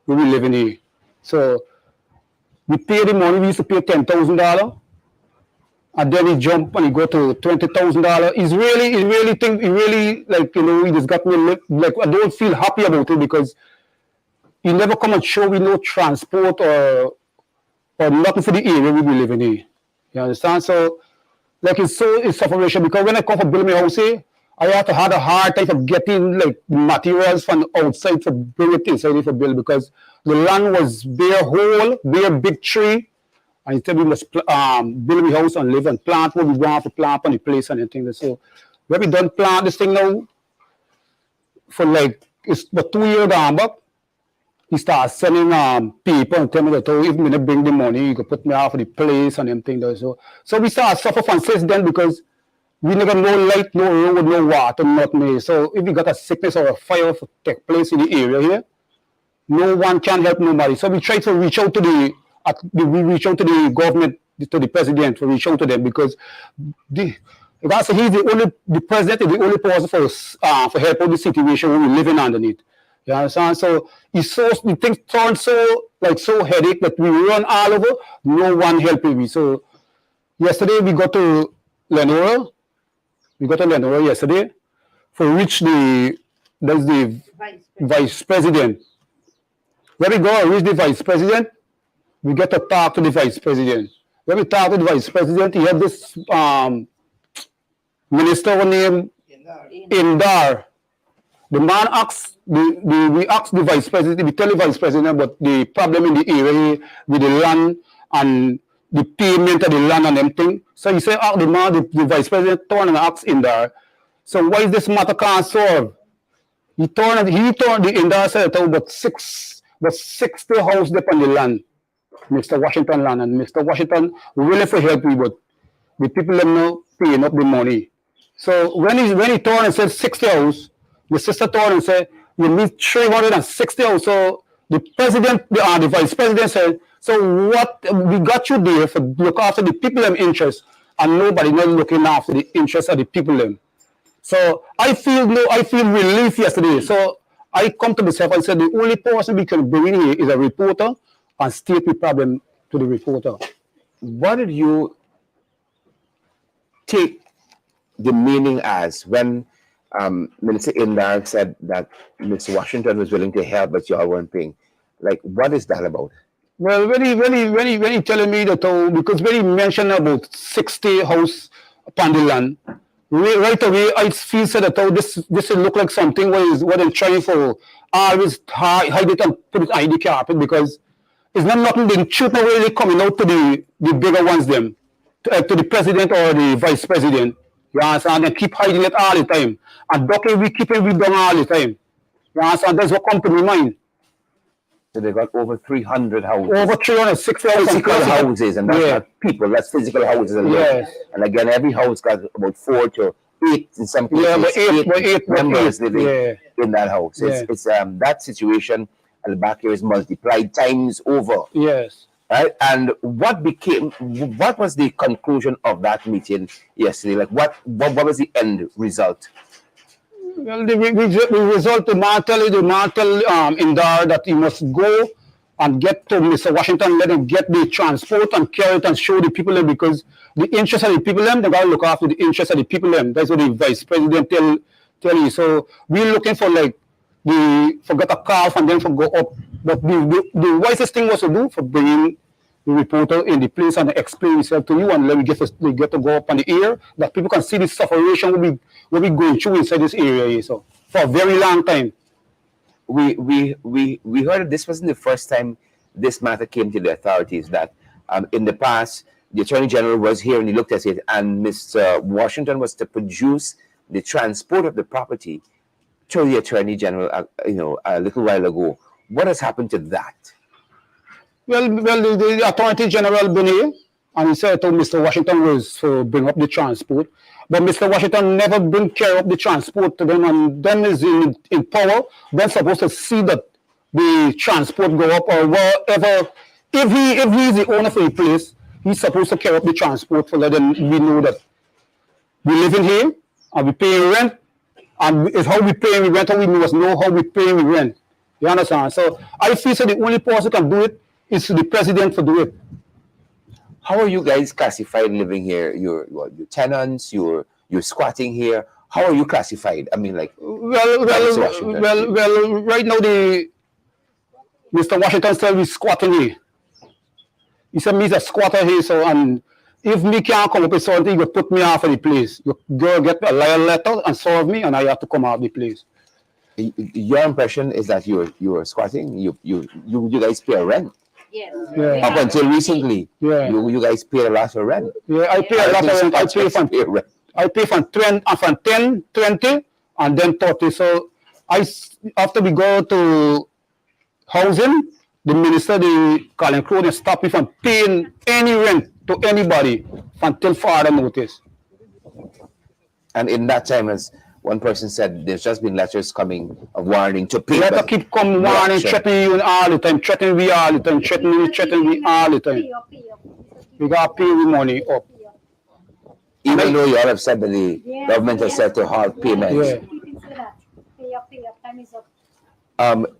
we were living here. So we pay the money, we used to pay $10,000, and then he jump and he go to $20,000. He really like, he just got me like I don't feel happy about it because he never come and show we no transport or nothing for the area we be living in. You understand? So like it's suffocation because when I come for building my house here, I have to have a hard time for getting like materials from outside for bring it inside for build because the land was bare hole, bare big tree, and he said we must build my house and live and plant what we want to plant on the place and everything. So when we done plant this thing now for like it's about 2 years down back, he started sending people and telling me that oh, if me not bring the money, you could put me off of the place and everything there. So we started suffer from since then because we never no light, no road, no water, nothing. So if we got a sickness or a fire to take place in the area here, no one can help nobody. So we try to reach out to we reach out to the government, to the president, to reach out to them because he's the president is the only person for help out the situation we're living underneath. You understand? So the things turn so headache that we run all over, no one helping me. So yesterday we got to Lenora. We got to Lenora yesterday for reach the vice president. When we go and reach the vice president, we get to talk to the vice president. When we talk to the vice president, he had this minister named Indar. The man asked we asked the vice president, we tell the vice president about the problem in the area with the land and the payment of the land and everything. So he said, the man, the vice president turned and asked Indar, so why is this matter can't solve? He turned the Indar said about 60 houses on the land, Mr. Washington land, and Mr. Washington really for help me, but the people them not paying up the money. So when he turned and said 60 houses, the sister turned and said, you need 360 houses. So the president, the vice president said, so what, we got you there for look after the people them interest, and nobody not looking after the interest of the people them. So I feel relief yesterday. So I come to myself and said the only person we can bring in here is a reporter and state the problem to the reporter. What did you take the meaning as when Minister Indar said that Mr. Washington was willing to help, but y'all weren't paying? Like, what is that about? Well, when he telling me that, because when he mentioned about 60 house upon the land, right away I feel said that this will look like something what they're trying for always hide it and put it on the carpet because it's not nothing the truth not really coming out to the bigger ones them to the president or the vice president. You understand? They keep hiding it all the time. And doctor we keep it down all the time. You understand? That's what comes to my mind. So they got over 300 houses. Over 360 physical houses, and that's not people, that's physical houses. And again, every house got about 4 to 8 in some cases. Eight members living in that house. It's that situation at the back here is multiplied times over. Yes. Right? And what was the conclusion of that meeting yesterday? Like what was the end result? Well, the result, the man tell Indar that he must go and get to Mr. Washington, let him get the transport and carry it and show the people them because the interest of the people them, they got to look after the interest of the people them. That's what the vice president tell you. So we're looking for get a car and then for go up. But the wisest thing was to do for bringing the reporter in the place and explain himself to you and let me get to go up on the air that people can see the sufferation we'll be going through inside this area so for a very long time. We heard that this wasn't the first time this matter came to the authorities, that in the past the Attorney General was here and he looked at it, and Mr. Washington was to produce the transport of the property to the Attorney General a little while ago. What has happened to that? Well, the Attorney General been here, and he said to Mr. Washington was to bring up the transport. But Mr. Washington never bring care of the transport to them, and them is in power. They're supposed to see that the transport go up or whatever. If he's the owner for the place, he's supposed to care of the transport for letting we know that we live in here and we pay rent, and it's how we pay rent, how we must know how we pay rent. You understand? So I feel so the only person can do it is the president to do it. How are you guys classified living here? Your tenants, you're squatting here. How are you classified? I mean, like well, right now Mr. Washington said we squatting here. He said me's a squatter here, so and if me can't come up with something, you put me off of the place. You go get a letter and serve me, and I have to come out of the place. Your impression is that you were squatting. You guys pay rent. Yes. Yeah. Up until recently, Yeah. you guys pay a lot of rent. Yeah, I pay a lot of rent. Rent. I pay from 10, 20, and then 30. So after we go to housing, the minister, the Colin Crow, they stop me from paying any rent to anybody until further notice. And in that time, as one person said, there's just been letters coming of warning to pay. Letter but keep coming, no warning, action. threatening you all the time, threatening we all the time, threatening we all the time. We gotta pay the money up. Even though you all have said that the government has said to halt payments.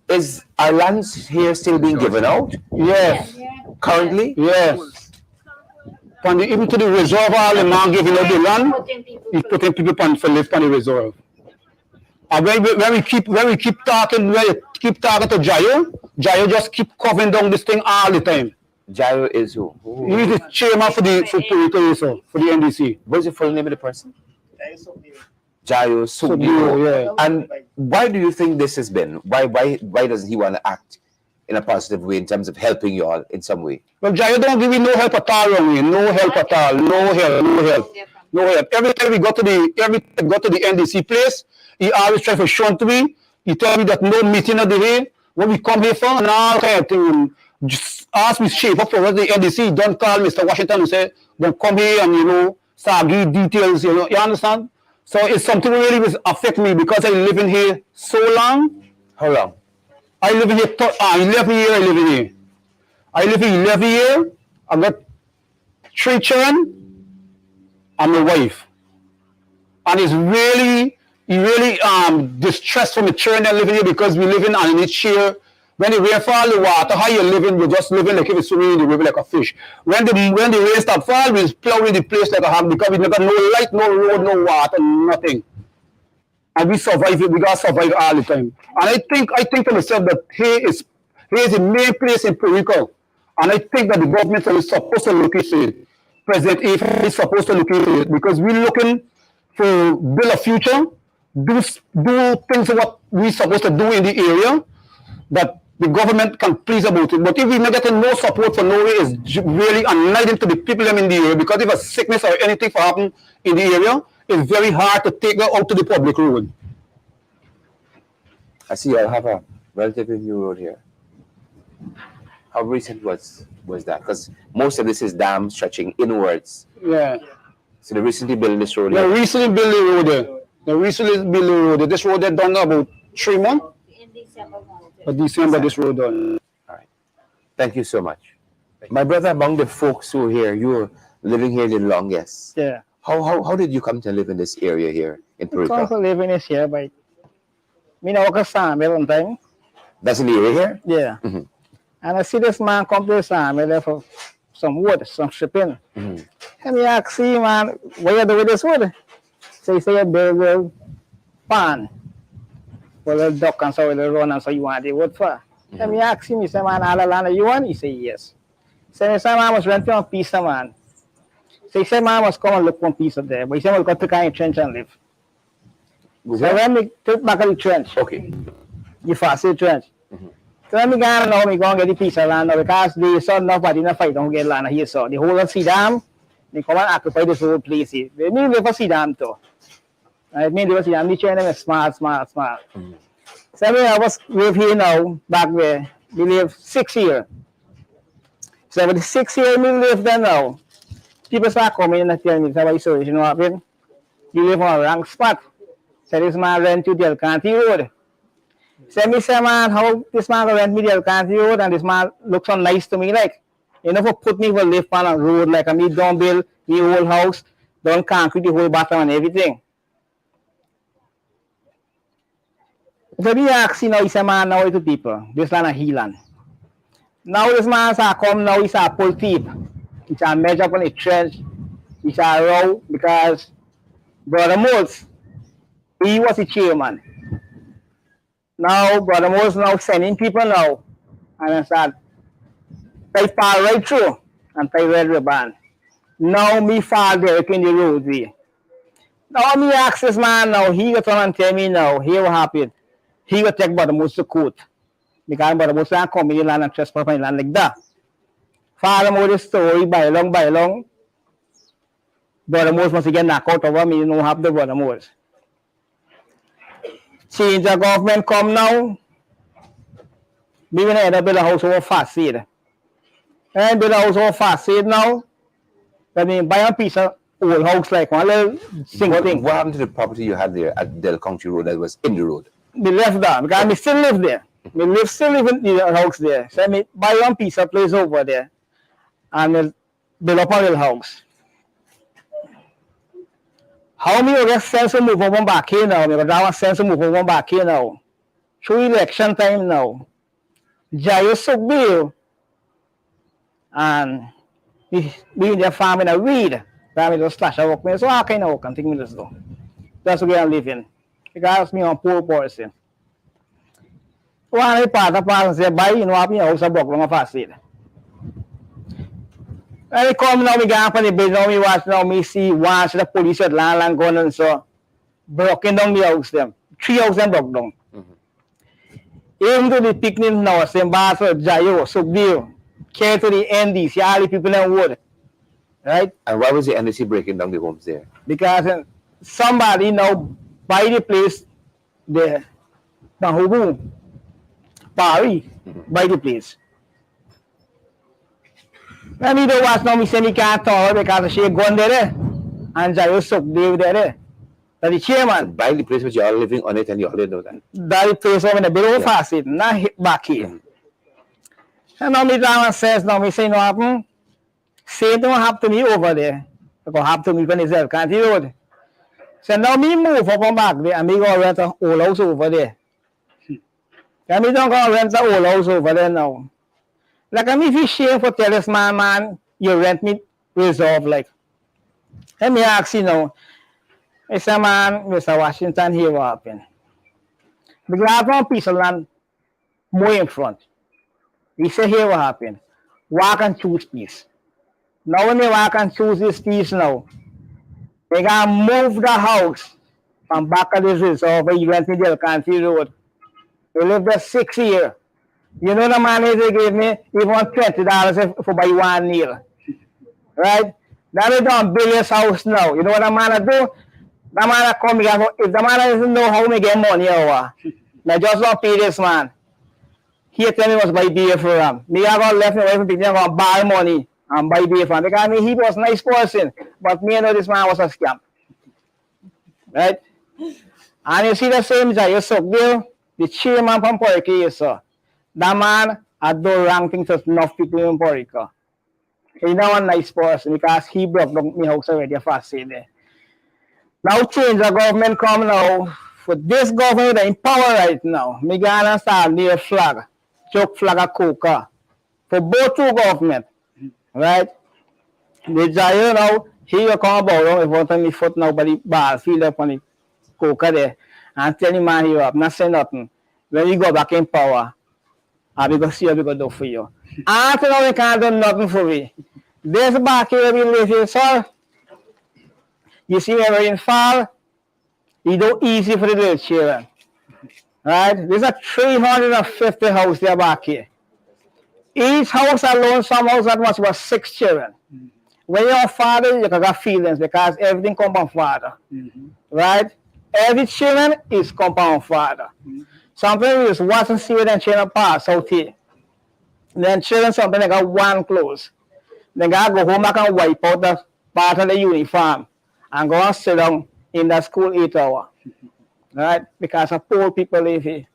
Is our lands here still being given out Yes, currently? yes. Even to the reserve, all the man giving out the land, he's putting people for live on the reserve. And when we keep talking to Jayo just keep covering down this thing all the time. Jairo is who? He is the chairman for Parika, for the NDC. What's the full name of the person? Jairo So, Subio. yeah. And why do you think this has been? Why doesn't he want to act in a positive way in terms of helping you all in some way? Well, Jayo don't give me no help at all, no help at all, no help. Every time we go to the NDC place, he always try to shunt me. He tell me that no meeting of the day, what we come here for, and all kind of thing. Just ask me shape up for what the NDC. Don't call Mr. Washington and say, don't come here and, start give details, you understand? So it's something really will affect me because I live in here so long. How long? I live in here, 11 years I live in here. I live here 11 years. I got 3 children and my wife. And it's really distressed for my children that live here because we live in underneath here. When the rain fall, the water, how you living, you're just living like if you're swimming in the river like a fish. When the rain start fall, we plowing the place like a hog because we never no light, no road, no water, nothing. And we survive it, we gotta survive all the time. And I think to myself that here is the main place in Parika. And I think that the government is supposed to look into it. President A is supposed to look into it because we're looking for build a future, do things what we're supposed to do in the area that the government can please about it. But if we're not getting no support for Norway, it's really annoying to the people in the area because if a sickness or anything for happen in the area, it's very hard to take them out to the public road. I see I have a relatively new road here. How recent was that? Because most of this is dam stretching inwards. Yeah. So they recently built this road They here. recently built the road there. They recently built the road there. This road they done about 3 months. In December. But December this road done. All right. Thank you so much. My brother, among the folks who are here, you're living here the longest. Yeah. How did you come to live in this area here in Come Parika? for living is here, but me know what sawmill one time. That's in the area here? Yeah. Mhm. And I see this man come to the sawmill there for some wood, some shipping. Mhm. And me ask, see man, what you do with this wood? So he say you build a pan. Well, a duck and so will run and so you want the wood for. And me ask him, he say, man, all the land you want? He say, yes. So he say, man, I must rent you a piece of man. So he said, man, I must come and look one piece of there. But he said, we'll go to kind of trench and live. So when we took back of the trench, Okay. you fast the trench. So when we go now, we go and get the piece of land now because they saw nobody in a fight don't get land here. So the whole of Sidam, they come and occupy this whole place here. They mean they for Sidam too. I mean they for Sidam, the children are smart. So when I was live here now, back there, we live 6 years. So with the 6 years we live there now, people start coming and telling me, so you know what happened? You live on a wrong spot. So this man rent you Del Canty Road. So me say, man, how this man go rent me Del Canty Road and this man looks so nice to me like, you know, for put me for live on a road like I me don't build the whole house, don't concrete the whole bottom and everything. So me ask, you know, he say, man, now to people, this land a healand. Now this man say come now, he say pull teeth. He say measure up on the trench, he say row because Brother Moles, he was the chairman. Now, Brother Moles now sending people now And I start, I fall right through and I red ribbon. Now me fall there in the roadway. Now me ask this man now, he got on and tell me now, here what happened. He got take Bottomos to court. Because Bottomos can't come in the land and trespass on the land like that. Father more the story by long. Bottomos must get knocked out over me, you know have the Bottomos. Change the government come now. Me when I end up build a house over fast seed. And build a house over fast seed now. I mean buy a piece of old house like one little single thing. What happened to the property you had there at Del Country Road that was in the road? Me left that because me still live there. Me still live in the house there. So me buy one piece of place over there and me build up a little house. How me get sense to move over back here now? Me got that one sense to move over back here now. Through election time now. Jayo sook bill and we in their farm in a weed. That me just slash a work. So how kind of work and think me just do. That's where I'm living. Because me a poor person. One part of person say buy you know happy house a block long fast seed. And they come now me go up on the bed now me watch now me see watch the police at land gun and so broken down the house them. 3 houses them broke down. Even to the picnic now, same Basel, Jayo, Subdeal, care to the NDC, all the people in wood. Right? And why was the NDC breaking down the homes there? Because somebody now buy the place there. Now who Paris buy the place. Let me do watch now me say me can't talk because she gone there and Jayo Subdeal there. That the chairman. Buy the place which you are living on it and you already know that. That the place over in the below fast it, not hit back here. And now me down says now me say no happen. Say don't happen to me over there. It go happen to me when it's there, can't you road. So now me move up and back there and me go rent a old house over there. And me don't go rent a old house over there now. Like I mean if you share for tell this man, you rent me resolve like. Let me ask you now. I say, man, Mr. Washington, here what happened. The grab one piece of land more in front. He said, here what happened. Walk and choose piece. Now when they walk and choose this piece now, they gonna move the house from back of this reserve where you went to the country road. They live there 6 years. You know the money they gave me? He want $20 for buy 1 meal. Right? That is done build house now. You know what the man do? The man come here, if the man doesn't know how to get money over, I just don't pay this man. He tell me was buy beer for him. Me I got left me away from picking I got buy money and buy beer for him. Because I mean, he was a nice person, but me know this man was a scam. Right? And you see the same guy, you suck there, the chairman from Parika, sir. That man had done wrong things to enough people in Parika. He's not a nice person because he broke down my house already fast there. Now change the government come now. For this government in power right now, me gonna start near flag, choke flag of coca. For both two government. Right? The giant now, he will come about if want me foot now by the ball, feel up on the coca there. And tell him man you up, not say nothing. When you go back in power, I'll be going to see what we going to do for you. After now we can't do nothing for me. This back here we live here, sir. You see where in fall, it's not easy for the little children. Right? There's a 350 house there back here. Each house alone, some house that must was 6 children. When you're a father, you can have feelings because everything comes from father. Right? Every children is compound father. Sometimes we just watch and see where the children pass out here. Then children sometimes they got one clothes. They gotta go home back and wipe out the part of the uniform and go and sit down in the school 8 hours. Right? Because of poor people live here.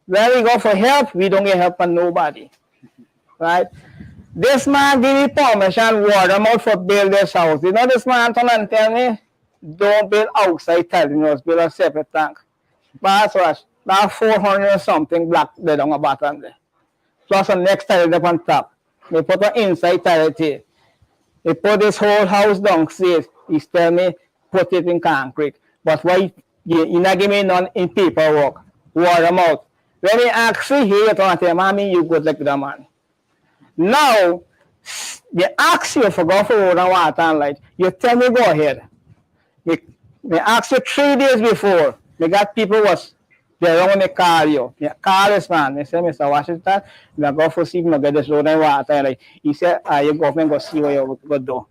When we go for help, we don't get help from nobody. Right? This man give me permission, word them out for build this house. You know this man turn and tell me, don't build outside tiling house, build a separate tank. But that's that 400 or something black there on the bottom there. Plus the next tile up on top. They put an inside tile here. They put this whole house downstairs. He's telling me, put it in concrete. But why you not give me none in paperwork? Word them out. When he asks you here, you don't tell mommy you good like that man. Now, they ask you for go for road and water and light. You tell me go ahead. Me ask you 3 days before. Me got people was they around me call you. Me call this man. They say, Mr. Washington, me go for see me get this road and water and light. He said, your government go see what you go do.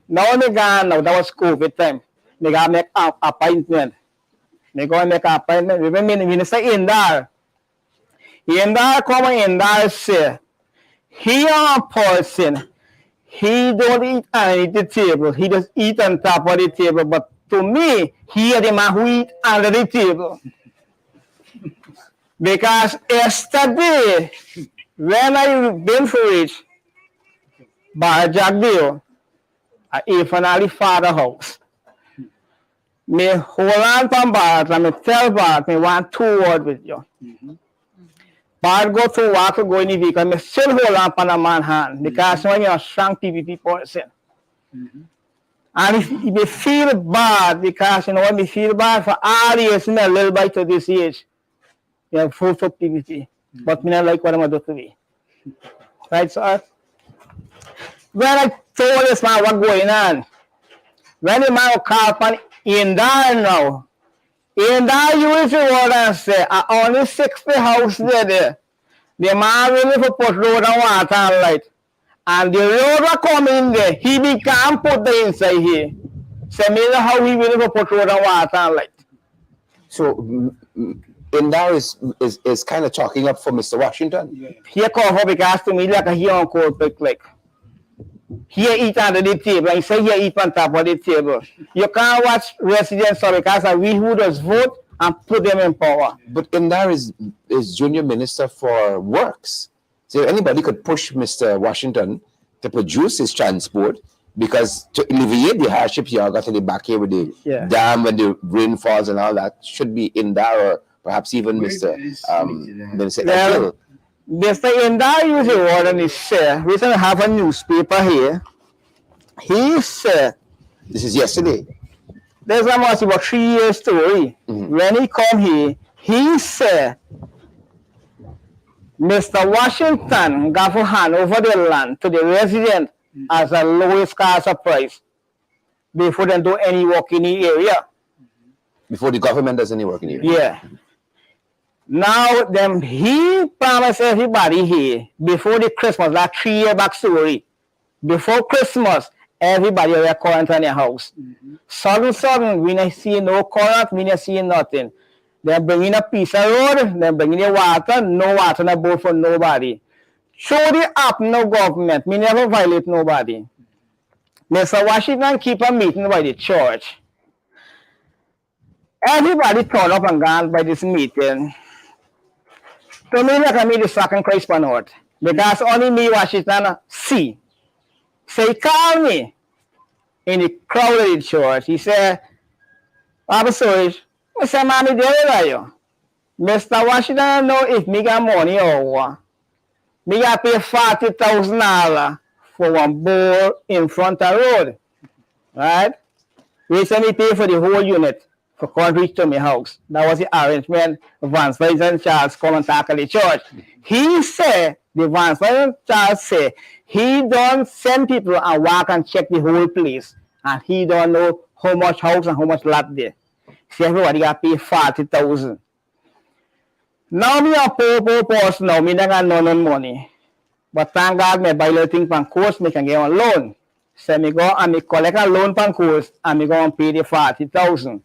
Now me gone now, that was COVID time. Me got make an appointment. Me go and make an appointment. We minister in there. In there come in there say, he a person, he don't eat underneath the table. He just eat on top of the table. But to me, he is the man who eat under the table. Because yesterday, when I been for it, by Jack Bill, I even at the father house. Me hold on from Bart and me tell Bart me want 2 words with you. Bart go to work to go in the vehicle, me still hold on from a man's hand because when you're a strong PPP person. And if me feel bad because you know when me feel bad for all the years in a little bit to this age, you have full for PPP. But me not like what I'm going to do to me. Right, sir? When I told this man what's going on, when the man call upon in there now, in there you will see what I say, I only 60 house there. The man will for put road and water and light. And the road will come in there, he can't put the inside here. So me know how he will for put road and water and light. So Indar is kind of chalking up for Mr. Washington. He call for because to me like a he on cold like. He eat under the table, and he say he eat on top of the table. You can't watch residents because we who does vote and put them in power. But Indar is junior minister for works. So anybody could push Mr. Washington to produce his transport because to alleviate the hardship you got to the back here with the dam and the rainfalls and all that should be Indar or perhaps even Mr. Minister Edil. Mr. Indar used the word and he said, we have a newspaper here. He said, this is yesterday. There's almost about 3 years story. When he come here, he said, Mr. Washington got to hand over the land to the resident as a lowest cost of price before they do any work in the area. Before the government does any work in the area. Yeah. Now, he promised everybody here before the Christmas, that 3 year back story. Before Christmas, everybody will current on their house. Sudden, we not see no current, we not see nothing. They're bringing a piece of road, they're bringing the water, no water in the boat for nobody. Show the app, no government, we never violate nobody. Mr. Washington keep a meeting by the church. Everybody turn up and gone by this meeting. To me, like I made the second Christ on earth. Because only me, Washington, see. So he called me in the crowded church. He said, Papa Storage, I said, Mommy, there are you. Mr. Washington know if me got money or what. Me got pay $40,000 for one board in front of the road. Right? We said me pay for the whole unit. For country to my house. That was the arrangement. Vance and Charles come and talk at the church. He said, the Vance and Charles say, he don't send people and walk and check the whole place. And he don't know how much house and how much lot there. See, everybody got to pay $40,000. Now me a poor person now, me not got no money. But thank God me buy little thing from course, me can get on loan. So me go and me collect a loan from course and me go and pay the $40,000.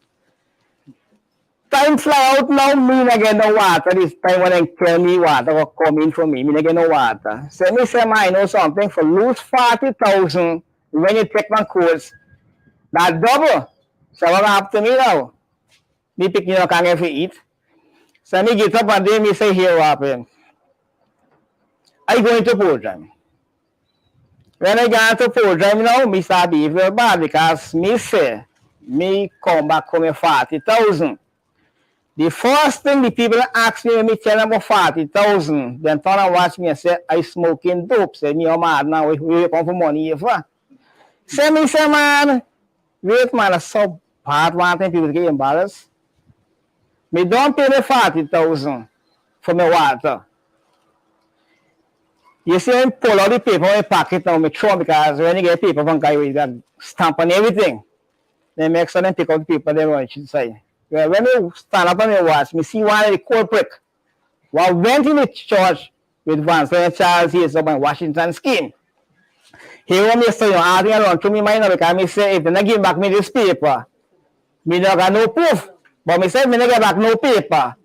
Time fly out now, me not get no water. This time when they tell me water will come in for me not get no water. So me say, I know something for lose 40,000 when you take my course. That double. So what happen to me now? Me picking up can't get to eat. So me get up and then me say, here what happened. I go into program. When I got into program now, me start be very bad because me say, me come back home 40,000. The first thing the people ask me when me tell them about 40,000, then turn and watch me and say, I smoking dope. Say, me, oh mad now, we come for money here for. Say, me, say, man, wait, man, it's so bad, one thing people get embarrassed. Me don't pay me 40,000 for my water. You see, I pull out the paper in my pocket now, I throw because when you get paper from guy with that stamp and everything, they make sure they take out the paper they want inside. Well, when you stand up on your watch, me see one of the culprit who went in the church with Vance and Charles here up in Washington scheme. He want me to say, asking around to me mind now because me say, if they not give back me this paper, me not got no proof. But me say, if me not get back no paper,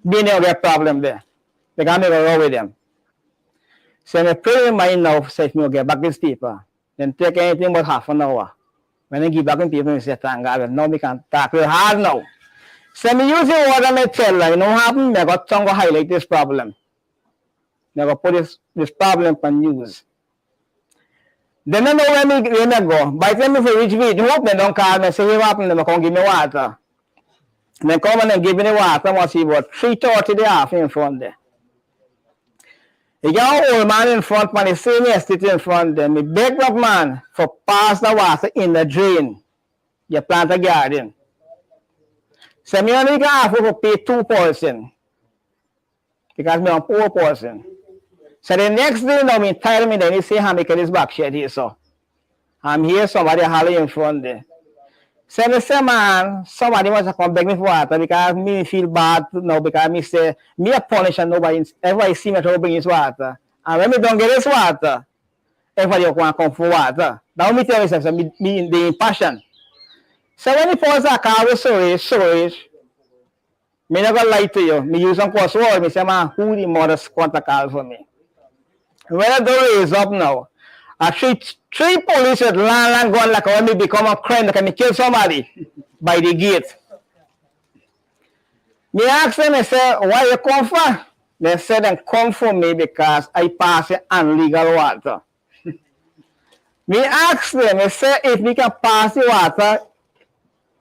me not get problem there. Because me go wrong with them. So I pray in mind now, say if me get back this paper, then take anything but half an hour. When I give back the paper, I say, thank God, now we can talk real hard now. So me use the word and I tell you, you know what happened? I got to highlight this problem. I got put this problem on news. Then I know when I go. By the time I reach video, they don't call me, say, what happened? They come give me water. They come and give me the water, I see about 3:30 the half in front there. You got an old man in front, man, the senior sitting in front there. Me beg that man for pass the water in the drain. You plant a garden. So me only can afford to pay 2 person. Because me a poor person. So the next day now me tell me then he say how me get this back shed here so. I'm here somebody holler in front there. So me say man, somebody must have come beg me for water because me feel bad now because me say me a punish and nobody ever see me try to bring his water. And when me don't get this water, everybody want to come for water. Now me tell myself so me the impassion. So when the person call me sorry, me not gonna lie to you. Me use some cuss word. Me say man, who the mother's want to call for me? When I do raise up now, I three police with land gun like when me become a crime, like me kill somebody by the gate. Me ask them, I say, why you come for? They said they come for me because I pass illegal water. Me ask them, I say, if we can pass the water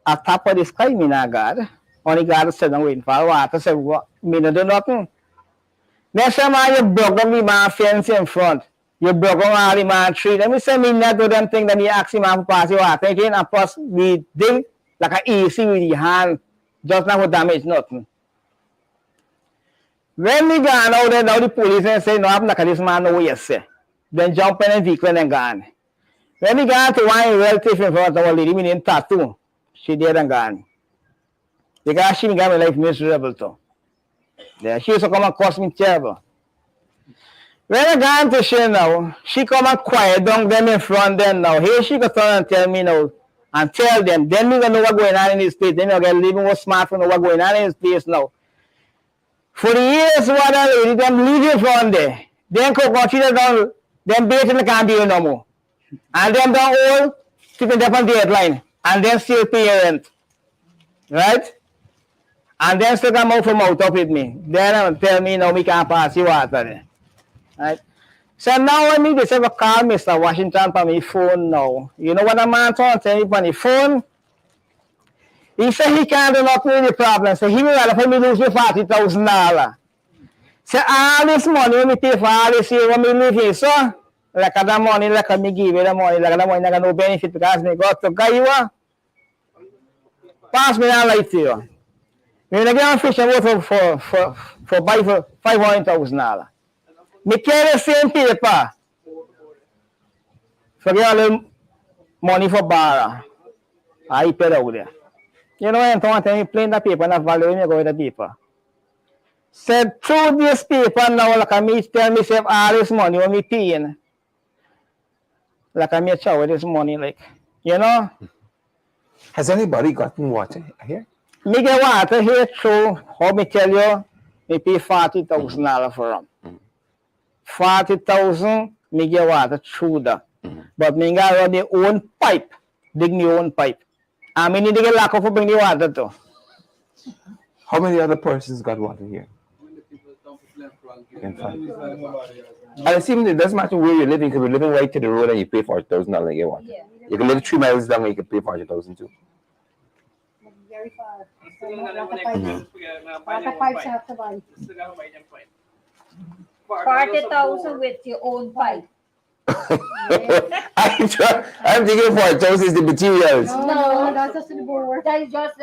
at top of the sky, me not God. Only God said I'm waiting for water. Say, what? Me not do nothing. They say, man, you broke up the man fence in front. You broke up all the man tree. Let me say, me not do them thing that me ask him to pass the water again and pass the thing like an easy with the hand. Just not to damage nothing. When we gone out there, now the police and say, no, I'm not this man know what you say. Then jump in the vehicle and gone. When we gone to one relative in front of our lady, me named Tattoo. She dead and gone. Because she got my life miserable too. Yeah, she used to come and cost me terrible. When I gone to she now, she come and quiet down them in front them now. Here she could turn and tell me now, and tell them. Then we gonna know what's going on in this place. Then you get living with smartphone know what's going on in this place now. For the years what I lady, them leaving from there. Then come continue down, them baiting can't be no more. And them down all sitting up on the deadline. And then still pay rent. Right? And then still come out from out up with me. Then tell me now we can't pass the water there. Right? So now when me just ever call Mr. Washington on my phone now. You know what a man told me on the phone? He said he can't do nothing with the problem. So he will rather for me lose me $40,000. So all this money when me pay for all this year when me live here, so like that money, like me give you the money, like that money not no benefit because me got to guy you are. Pass me that light to you. Me not get a fish and go for buy for $500,000. Me carry the same paper. Forget all the money for bar. I pay out there. You know when I tell me plain the paper and value me go with the paper. Said through this paper now like me tell myself all this money when me paying. Like I make sure with this money like you know. Has anybody gotten water here? Me get water here through how me tell you, me pay $40,000 for them. 40,000 me get water through that. But me got run my own pipe, dig my own pipe. And me need to get lock up for bring the water too. How many other persons got water here? In fact. And it seems it doesn't matter where you're living because we're living right to the road and you pay $40,000 to get water. Yeah. You can live 3 miles down and you can pay $40,000 too. Very far. Water pipes have to buy. 40,000 with your own pipe. I'm thinking 4,000 is the materials. No, that's just the board. That is just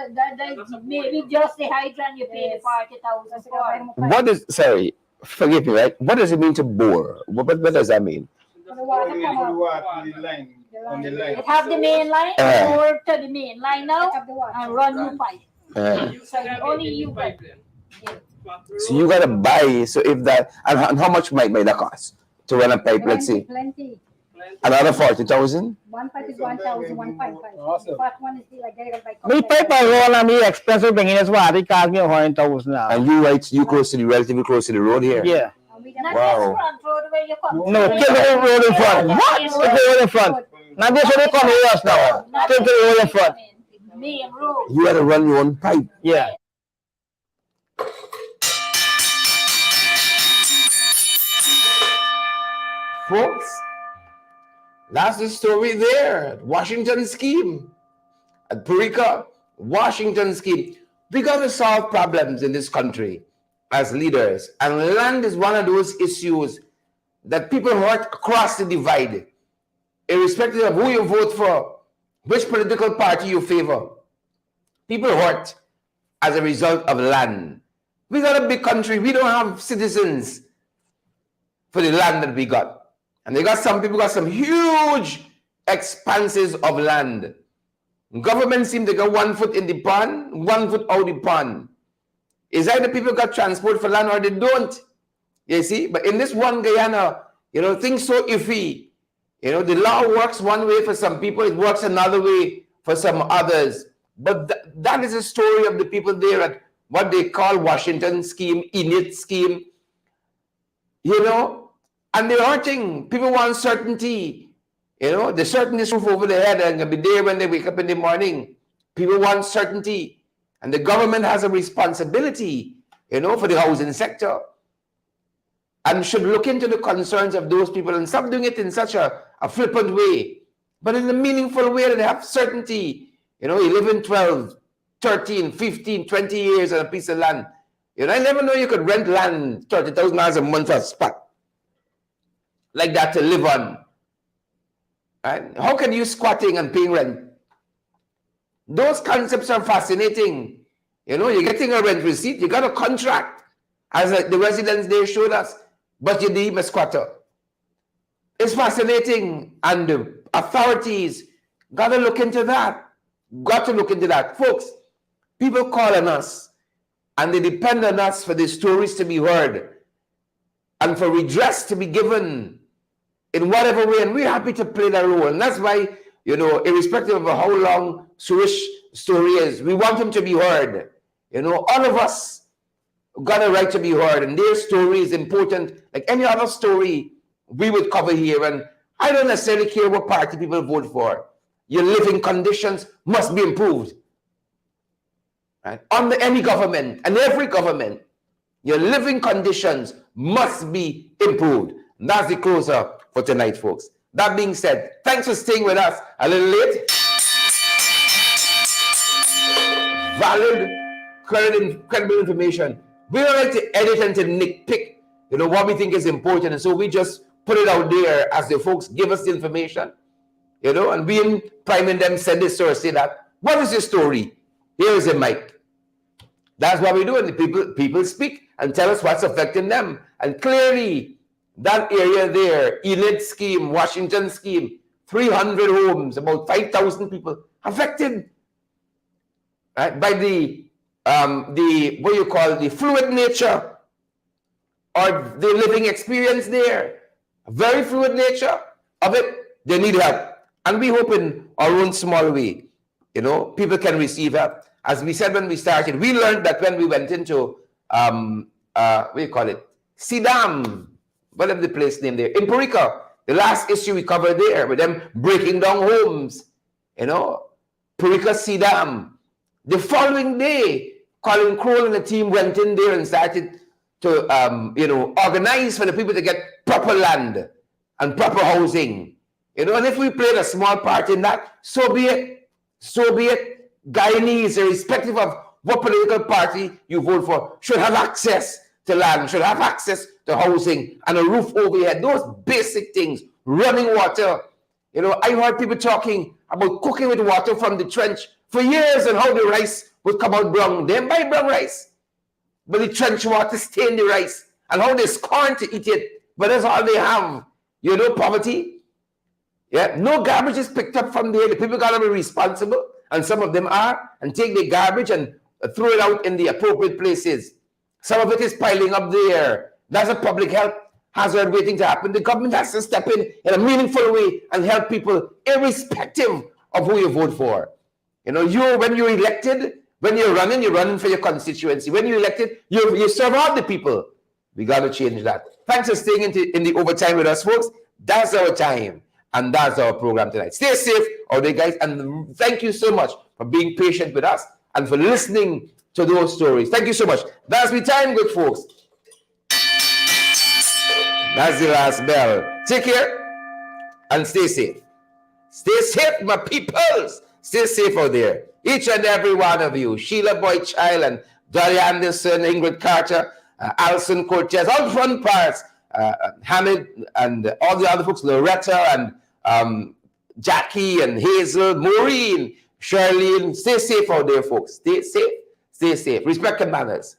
maybe just the hydrant you pay the 40,000 for. What is, sorry, forgive me, right? What does it mean to bore? What does that mean? For the water come up. On the line. It have the main line, or to the main line now, Have the water. and run new pipe. So only you can. So you gotta buy, so if that, and how much might that cost to run a pipe, let's say? Plenty. Another 40,000? One pipe is 1,000, 1.5. Awesome. But one is like getting by. Me pipe I roll and me expensive bringing this water, it cost me 100,000 now. And you right, you close to the, relatively close to the road here? Yeah. Not Wow. this front road where you come. No, take the whole road in front. What? Take the road in front. Now this way they come here us now. Not Take the road in front. Main road. You gotta run your own pipe. Yeah. Folks, that's the story there. Washington scheme. At Parika, Washington scheme. We got to solve problems in this country as leaders. And land is one of those issues that people hurt across the divide, irrespective of who you vote for, which political party you favor. People hurt as a result of land. We got a big country. We don't have citizens for the land that we got. And they got some people got some huge expanses of land. Government seem to go 1 foot in the pond, 1 foot out the pond. It's either people got transport for land or they don't. You see? But in this one Guyana, things so iffy. The law works one way for some people, it works another way for some others. But that is a story of the people there at what they call Washington scheme, Inuit scheme. And they're hurting. People want certainty. The certainty roof over their head and be there when they wake up in the morning. People want certainty. And the government has a responsibility, for the housing sector. And should look into the concerns of those people and stop doing it in such a flippant way, but in a meaningful way that they have certainty. You live in 12, 13, 15, 20 years on a piece of land. I never know you could rent land $30,000 a month for a spot like that to live on. Right? How can you squatting and paying rent? Those concepts are fascinating. You're getting a rent receipt, you got a contract, as the residents there showed us, but you deem a squatter. It's fascinating, and the authorities got to look into that. Got to look into that. Folks, people call on us, and they depend on us for the stories to be heard, and for redress to be given in whatever way, and we're happy to play that role. And that's why, irrespective of how long Surish's story is, we want him to be heard. All of us got a right to be heard, and their story is important, like any other story we would cover here. And I don't necessarily care what party people vote for. Your living conditions must be improved. Right? Under any government and every government, your living conditions must be improved. And that's the closer for tonight, folks. That being said, thanks for staying with us a little late. Valid, credible information. We don't like to edit and to nitpick, what we think is important. And so we just put it out there as the folks give us the information, and we in priming them said this or say that. What is your story? Here is a mic. That's what we do. And the people speak and tell us what's affecting them. And clearly, that area there, Inuit scheme, Washington scheme, 300 homes, about 5,000 people affected, right, by the what you call the fluid nature or the living experience there. Very fluid nature of it. They need help. And we hope in our own small way, people can receive help. As we said when we started, we learned that when we went into, what do you call it? Sidam, whatever the place name there, in Parika, the last issue we covered there, with them breaking down homes, Parika Sidam. The following day, Colin Crowell and the team went in there and started to, organize for the people to get proper land and proper housing. And if we played a small part in that, so be it. So be it. Guyanese, irrespective of what political party you vote for, should have access to land, should have access to housing and a roof over your head. Those basic things running water. You know, I heard people talking about cooking with water from the trench for years and how the rice would come out brown. They didn't buy brown rice, but the trench water stained the rice, and how they scorn to eat it, but that's all they have. You know, poverty. Yeah, no garbage is picked up from there. The people gotta be responsible, and some of them are, and take the garbage and throw it out in the appropriate places. Some of it is piling up there. That's a public health hazard waiting to happen. The government has to step in a meaningful way and help people, irrespective of who you vote for. You know, when you're elected, when you're running for your constituency. When you're elected, you serve all the people. We got to change that. Thanks for staying in the overtime with us, folks. That's our time, and that's our program tonight. Stay safe out there, guys, and thank you so much for being patient with us and for listening to those stories. Thank you so much. That's the time, good folks. That's the last bell. Take care and stay safe. Stay safe, my peoples. Stay safe out there. Each and every one of you. Sheila Boyd Child and Dolly Anderson, Ingrid Carter, Alison Cortez, all front parts. Hamid and all the other folks, Loretta and Jackie and Hazel, Maureen, Charlene. Stay safe out there, folks. Stay safe. Stay safe. Respect and manners.